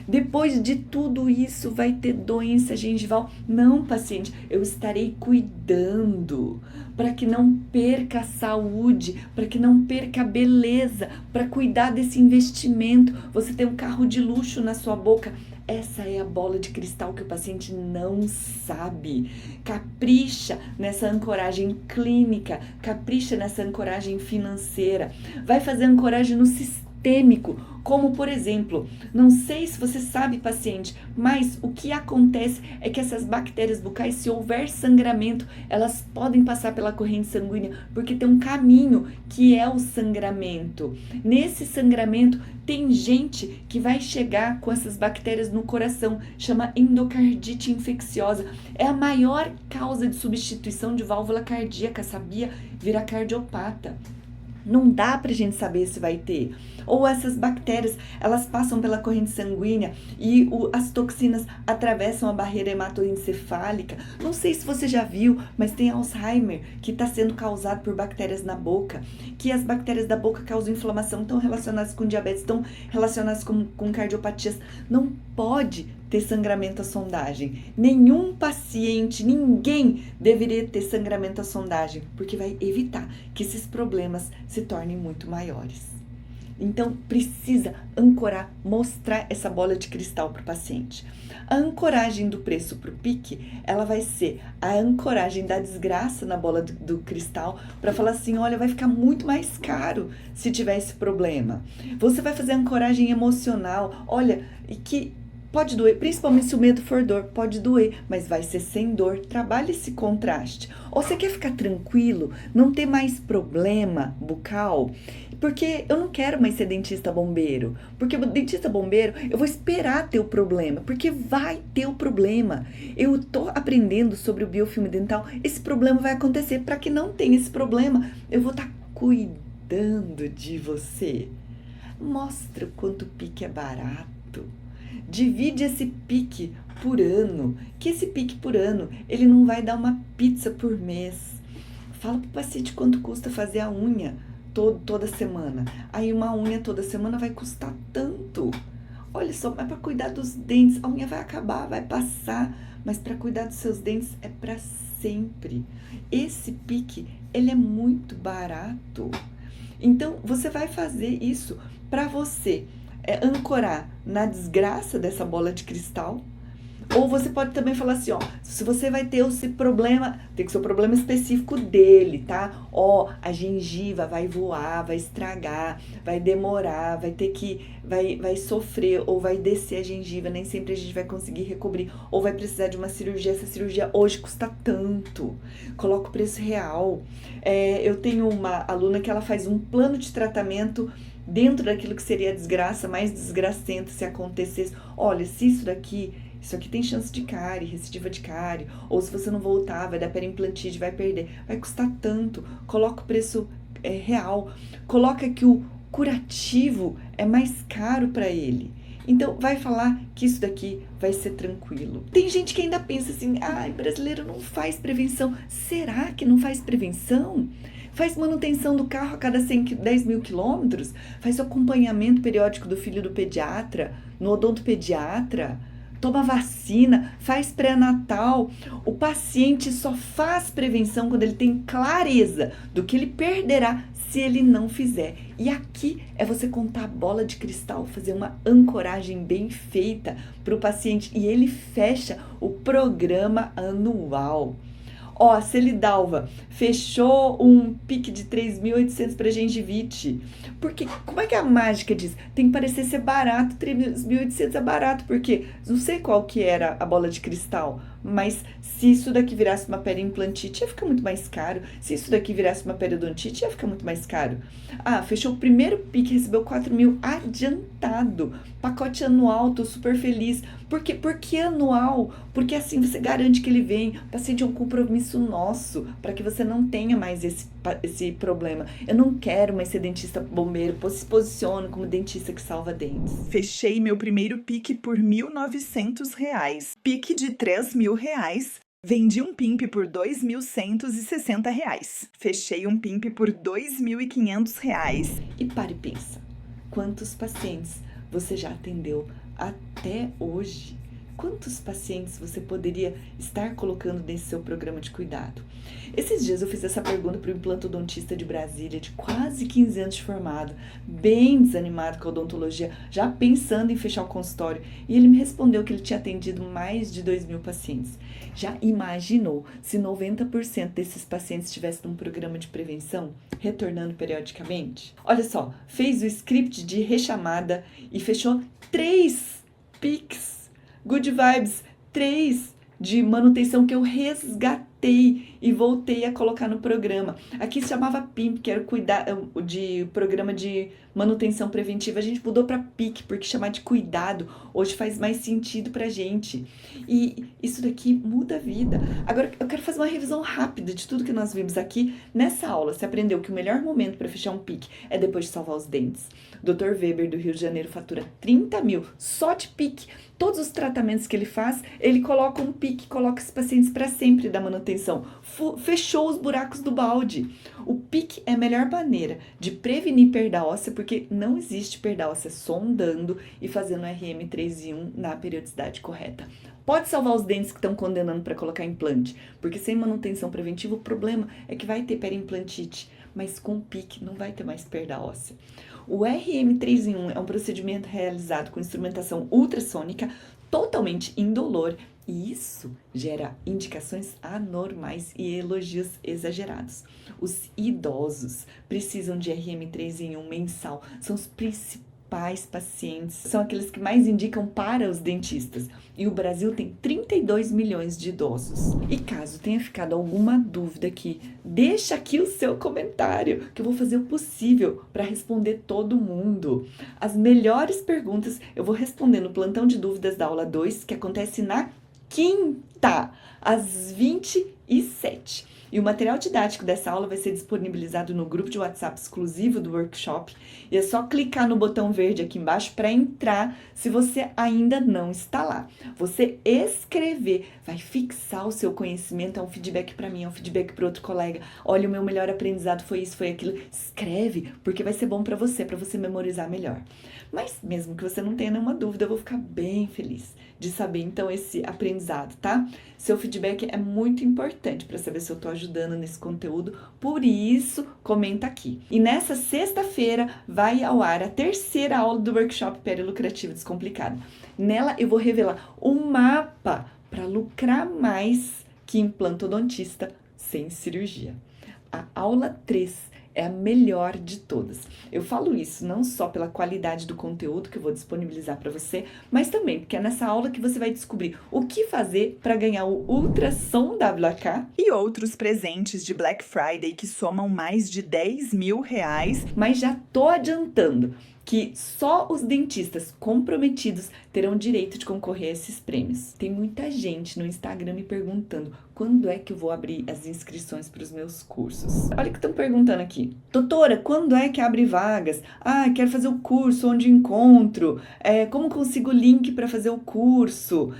Depois de tudo isso vai ter doença gengival? Não, paciente, eu estarei cuidando para que não perca a saúde, para que não perca a beleza, para cuidar desse investimento. Você tem um carro de luxo na sua boca. Essa é a bola de cristal que o paciente não sabe. Capricha nessa ancoragem clínica, capricha nessa ancoragem financeira. Vai fazer ancoragem no sistêmico, como por exemplo, não sei se você sabe, paciente, mas o que acontece é que essas bactérias bucais, se houver sangramento, elas podem passar pela corrente sanguínea, porque tem um caminho que é o sangramento. Nesse sangramento, tem gente que vai chegar com essas bactérias no coração, chama endocardite infecciosa. É a maior causa de substituição de válvula cardíaca, sabia? Vira cardiopata. Não dá pra gente saber se vai ter. Ou essas bactérias, elas passam pela corrente sanguínea e as toxinas atravessam a barreira hematoencefálica. Não sei se você já viu, mas tem Alzheimer que está sendo causado por bactérias na boca. Que as bactérias da boca causam inflamação, estão relacionadas com diabetes, estão relacionadas com cardiopatias. Não pode ter sangramento à sondagem. Nenhum paciente, ninguém deveria ter sangramento à sondagem, porque vai evitar que esses problemas se tornem muito maiores. Então, precisa ancorar, mostrar essa bola de cristal para o paciente. A ancoragem do preço para o pique, ela vai ser a ancoragem da desgraça na bola do cristal, para falar assim, olha, vai ficar muito mais caro se tiver esse problema. Você vai fazer a ancoragem emocional, olha, e que pode doer, principalmente se o medo for dor, pode doer, mas vai ser sem dor. Trabalhe esse contraste. Ou você quer ficar tranquilo, não ter mais problema bucal? Porque eu não quero mais ser dentista bombeiro. Porque o dentista bombeiro, eu vou esperar ter o problema, porque vai ter o problema. Eu tô aprendendo sobre o biofilme dental, esse problema vai acontecer. Para que não tenha esse problema, eu vou estar cuidando de você. Mostra o quanto o pique é barato. Divide esse pique por ano, que esse pique por ano, ele não vai dar uma pizza por mês. Fala pro paciente quanto custa fazer a unha toda semana. Aí uma unha toda semana vai custar tanto. Olha só, mas para cuidar dos dentes, a unha vai acabar, vai passar, mas para cuidar dos seus dentes é para sempre. Esse pique, ele é muito barato. Então, você vai fazer isso para você ancorar na desgraça dessa bola de cristal. Ou você pode também falar assim, ó, se você vai ter esse problema, tem que ser o problema específico dele, tá? Ó, a gengiva vai voar, vai estragar, vai demorar, vai sofrer, ou vai descer a gengiva, nem sempre a gente vai conseguir recobrir, ou vai precisar de uma cirurgia, essa cirurgia hoje custa tanto, coloca o preço real. Eu tenho uma aluna que ela faz um plano de tratamento dentro daquilo que seria a desgraça mais desgracenta se acontecesse. Olha, se isso aqui tem chance de cárie, recidiva de cárie, ou se você não voltar, vai dar periimplantite, vai perder, vai custar tanto. Coloca o preço real, coloca que o curativo é mais caro para ele. Então, vai falar que isso daqui vai ser tranquilo. Tem gente que ainda pensa assim, brasileiro não faz prevenção. Será que não faz prevenção? Faz manutenção do carro a cada 10 mil quilômetros? Faz o acompanhamento periódico do filho do pediatra, no odontopediatra? Toma vacina, faz pré-natal. O paciente só faz prevenção quando ele tem clareza do que ele perderá se ele não fizer. E aqui é você contar a bola de cristal, fazer uma ancoragem bem feita para o paciente e ele fecha o programa anual. Ó, a Celidalva fechou um pique de 3.800 para gengivite. Porque, como é que a mágica diz? Tem que parecer ser barato, 3.800 é barato, porque não sei qual que era a bola de cristal, Mas se isso daqui virasse uma periimplantite, ia ficar muito mais caro. Se isso daqui virasse uma periodontite, ia ficar muito mais caro. Ah, fechou o primeiro PIC, recebeu 4 mil adiantado. Pacote anual, tô super feliz. Por quê? Por que anual? Porque assim você garante que ele vem. O paciente é um compromisso nosso, para que você não tenha mais esse problema. Eu não quero mais ser dentista bombeiro, se posicione como dentista que salva dentes. Fechei meu primeiro PIC por R$ 1.900. PIC de R$ 3.000. Vendi um PIMP por R$ 2.160. Fechei um PIMP por R$ 2.500. E pare e pensa, quantos pacientes você já atendeu até hoje? Quantos pacientes você poderia estar colocando nesse seu programa de cuidado? Esses dias eu fiz essa pergunta para o implantodontista de Brasília, de quase 15 anos de formado, bem desanimado com a odontologia, já pensando em fechar o consultório. E ele me respondeu que ele tinha atendido mais de 2.000 pacientes. Já imaginou se 90% desses pacientes estivessem num programa de prevenção, retornando periodicamente? Olha só, fez o script de rechamada e fechou 3 PICs. Good Vibes 3 de manutenção que eu resgatei e voltei a colocar no programa. Aqui se chamava PIMP, que era de programa de manutenção preventiva. A gente mudou para PIC, porque chamar de cuidado hoje faz mais sentido pra gente. E isso daqui muda a vida. Agora, eu quero fazer uma revisão rápida de tudo que nós vimos aqui. Nessa aula, você aprendeu que o melhor momento para fechar um PIC é depois de salvar os dentes. Dr. Weber, do Rio de Janeiro, fatura 30 mil só de PIC. Todos os tratamentos que ele faz, ele coloca um PIC, coloca esses pacientes para sempre da manutenção. Fechou os buracos do balde. O PIC é a melhor maneira de prevenir perda óssea, porque não existe perda óssea sondando e fazendo RM3 em 1 na periodicidade correta. Pode salvar os dentes que estão condenando para colocar implante, porque sem manutenção preventiva o problema é que vai ter periimplantite, mas com o PIC não vai ter mais perda óssea. O RM3 em 1 é um procedimento realizado com instrumentação ultrassônica, totalmente indolor, e isso gera indicações anormais e elogios exagerados. Os idosos precisam de RM3 em 1 mensal, são os principais pacientes, são aqueles que mais indicam para os dentistas. E o Brasil tem 32 milhões de idosos. E caso tenha ficado alguma dúvida aqui, deixa aqui o seu comentário, que eu vou fazer o possível para responder todo mundo. As melhores perguntas eu vou responder no plantão de dúvidas da aula 2, que acontece na quinta, às 27h. E o material didático dessa aula vai ser disponibilizado no grupo de WhatsApp exclusivo do workshop. E é só clicar no botão verde aqui embaixo para entrar, se você ainda não está lá. Você escrever vai fixar o seu conhecimento, é um feedback para mim, é um feedback para outro colega. Olha, o meu melhor aprendizado foi isso, foi aquilo. Escreve, porque vai ser bom para você memorizar melhor. Mas mesmo que você não tenha nenhuma dúvida, eu vou ficar bem feliz de saber então esse aprendizado, tá? Seu feedback é muito importante para saber se eu tô ajudando nesse conteúdo, por isso comenta aqui. E nessa sexta-feira vai ao ar a 3ª aula do workshop Pele Lucrativa Descomplicada. Nela eu vou revelar um mapa para lucrar mais que implantodontista sem cirurgia. A aula 3 é a melhor de todas. Eu falo isso não só pela qualidade do conteúdo que eu vou disponibilizar para você, mas também porque é nessa aula que você vai descobrir o que fazer para ganhar o ultrassom WK e outros presentes de Black Friday que somam mais de R$10.000. Mas já tô adiantando que só os dentistas comprometidos terão direito de concorrer a esses prêmios. Tem muita gente no Instagram me perguntando quando é que eu vou abrir as inscrições para os meus cursos. Olha o que estão perguntando aqui. Doutora, quando é que abre vagas? Ah, quero fazer o curso, onde encontro? Como consigo o link para fazer o curso?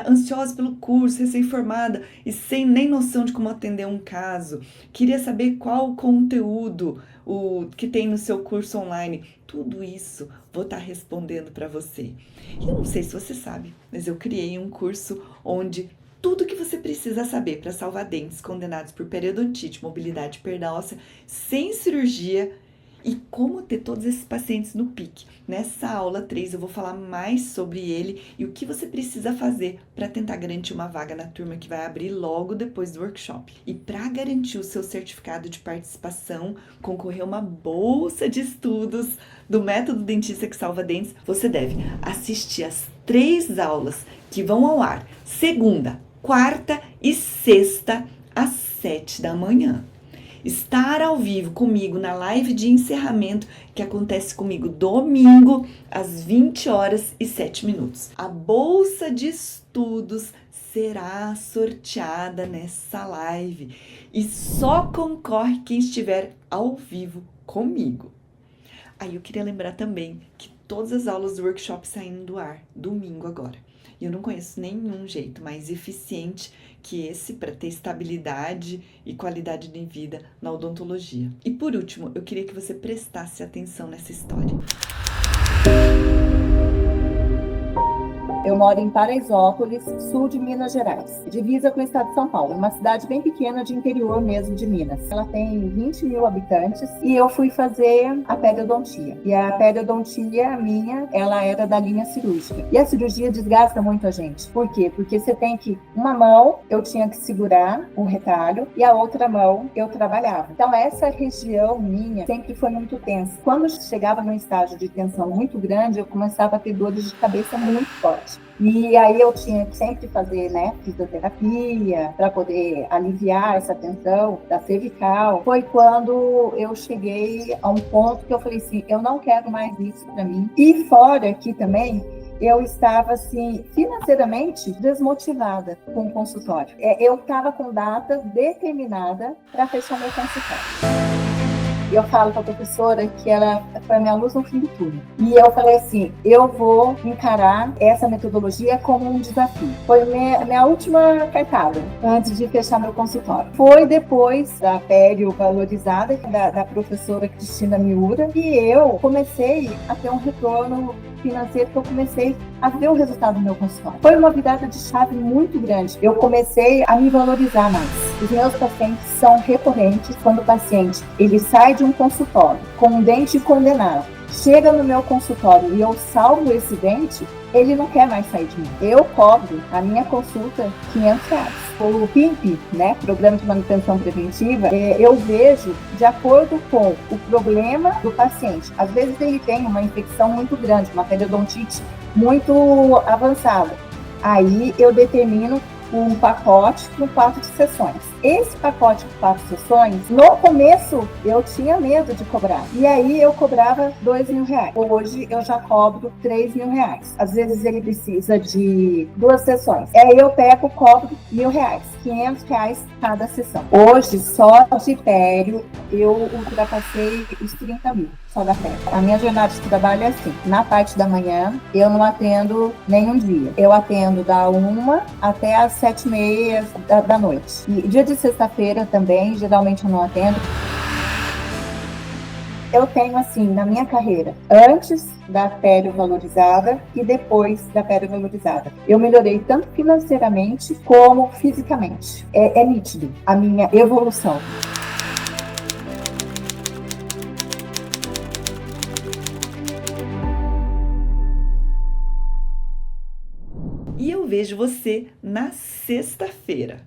Ansiosa pelo curso, recém-formada e sem nem noção de como atender um caso. Queria saber qual o conteúdo que tem no seu curso online. Tudo isso vou estar respondendo para você. E eu não sei se você sabe, mas eu criei um curso onde tudo que você precisa saber para salvar dentes condenados por periodontite, mobilidade e perda óssea sem cirurgia e como ter todos esses pacientes no PIC. Nessa aula 3 eu vou falar mais sobre ele e o que você precisa fazer para tentar garantir uma vaga na turma que vai abrir logo depois do workshop. E para garantir o seu certificado de participação, concorrer a uma bolsa de estudos do Método Dentista que Salva Dentes, você deve assistir as 3 aulas que vão ao ar segunda, quarta e sexta, às 7 da manhã. Estar ao vivo comigo na live de encerramento, que acontece comigo domingo, às 20h07. A bolsa de estudos será sorteada nessa live e só concorre quem estiver ao vivo comigo. Aí eu queria lembrar também que todas as aulas do workshop saem do ar domingo agora. E eu não conheço nenhum jeito mais eficiente que esse para ter estabilidade e qualidade de vida na odontologia. E por último, eu queria que você prestasse atenção nessa história. Eu moro em Paraisópolis, sul de Minas Gerais, divisa com o estado de São Paulo, uma cidade bem pequena de interior mesmo de Minas. Ela tem 20 mil habitantes e eu fui fazer a periodontia. E a periodontia minha, ela era da linha cirúrgica. E a cirurgia desgasta muito a gente. Por quê? Porque você tem que, uma mão eu tinha que segurar o retalho e a outra mão eu trabalhava. Então essa região minha sempre foi muito tensa. Quando chegava num estágio de tensão muito grande, eu começava a ter dores de cabeça muito fortes. E aí eu tinha que sempre fazer, fisioterapia para poder aliviar essa tensão da cervical. Foi quando eu cheguei a um ponto que eu falei assim, eu não quero mais isso para mim. E fora aqui também, eu estava, assim, financeiramente desmotivada com o consultório. Eu estava com data determinada para fechar meu consultório. Eu falo para a professora que ela foi minha luz no fim do túnel. E eu falei assim, eu vou encarar essa metodologia como um desafio. Foi minha última cartada antes de fechar meu consultório. Foi depois da pério valorizada da professora Cristina Miura que eu comecei a ter um retorno financeiro, que eu comecei a ver o resultado do meu consultório. Foi uma virada de chave muito grande. Eu comecei a me valorizar mais. Os meus pacientes são recorrentes. Quando o paciente ele sai de um consultório com um dente condenado, chega no meu consultório e eu salvo esse dente, ele não quer mais sair de mim. Eu cobro a minha consulta R$500. O PIMP, Programa de Manutenção Preventiva, eu vejo de acordo com o problema do paciente. Às vezes ele tem uma infecção muito grande, uma periodontite muito avançada. Aí eu determino um pacote com 4 sessões. Esse pacote com 4 sessões, no começo eu tinha medo de cobrar. E aí eu cobrava R$2.000. Hoje eu já cobro R$3.000. Às vezes ele precisa de 2 sessões. Aí eu cobro R$1.000. R$500 cada sessão. Hoje, só de pério, eu ultrapassei os 30 mil. Só da pério. A minha jornada de trabalho é assim. Na parte da manhã, eu não atendo nenhum dia. Eu atendo da 1 até as 7h30 da noite. E dia de sexta-feira também, geralmente eu não atendo. Eu tenho, assim, na minha carreira, antes da pério valorizada e depois da pério valorizada. Eu melhorei tanto financeiramente como fisicamente. É nítido a minha evolução. E eu vejo você na sexta-feira.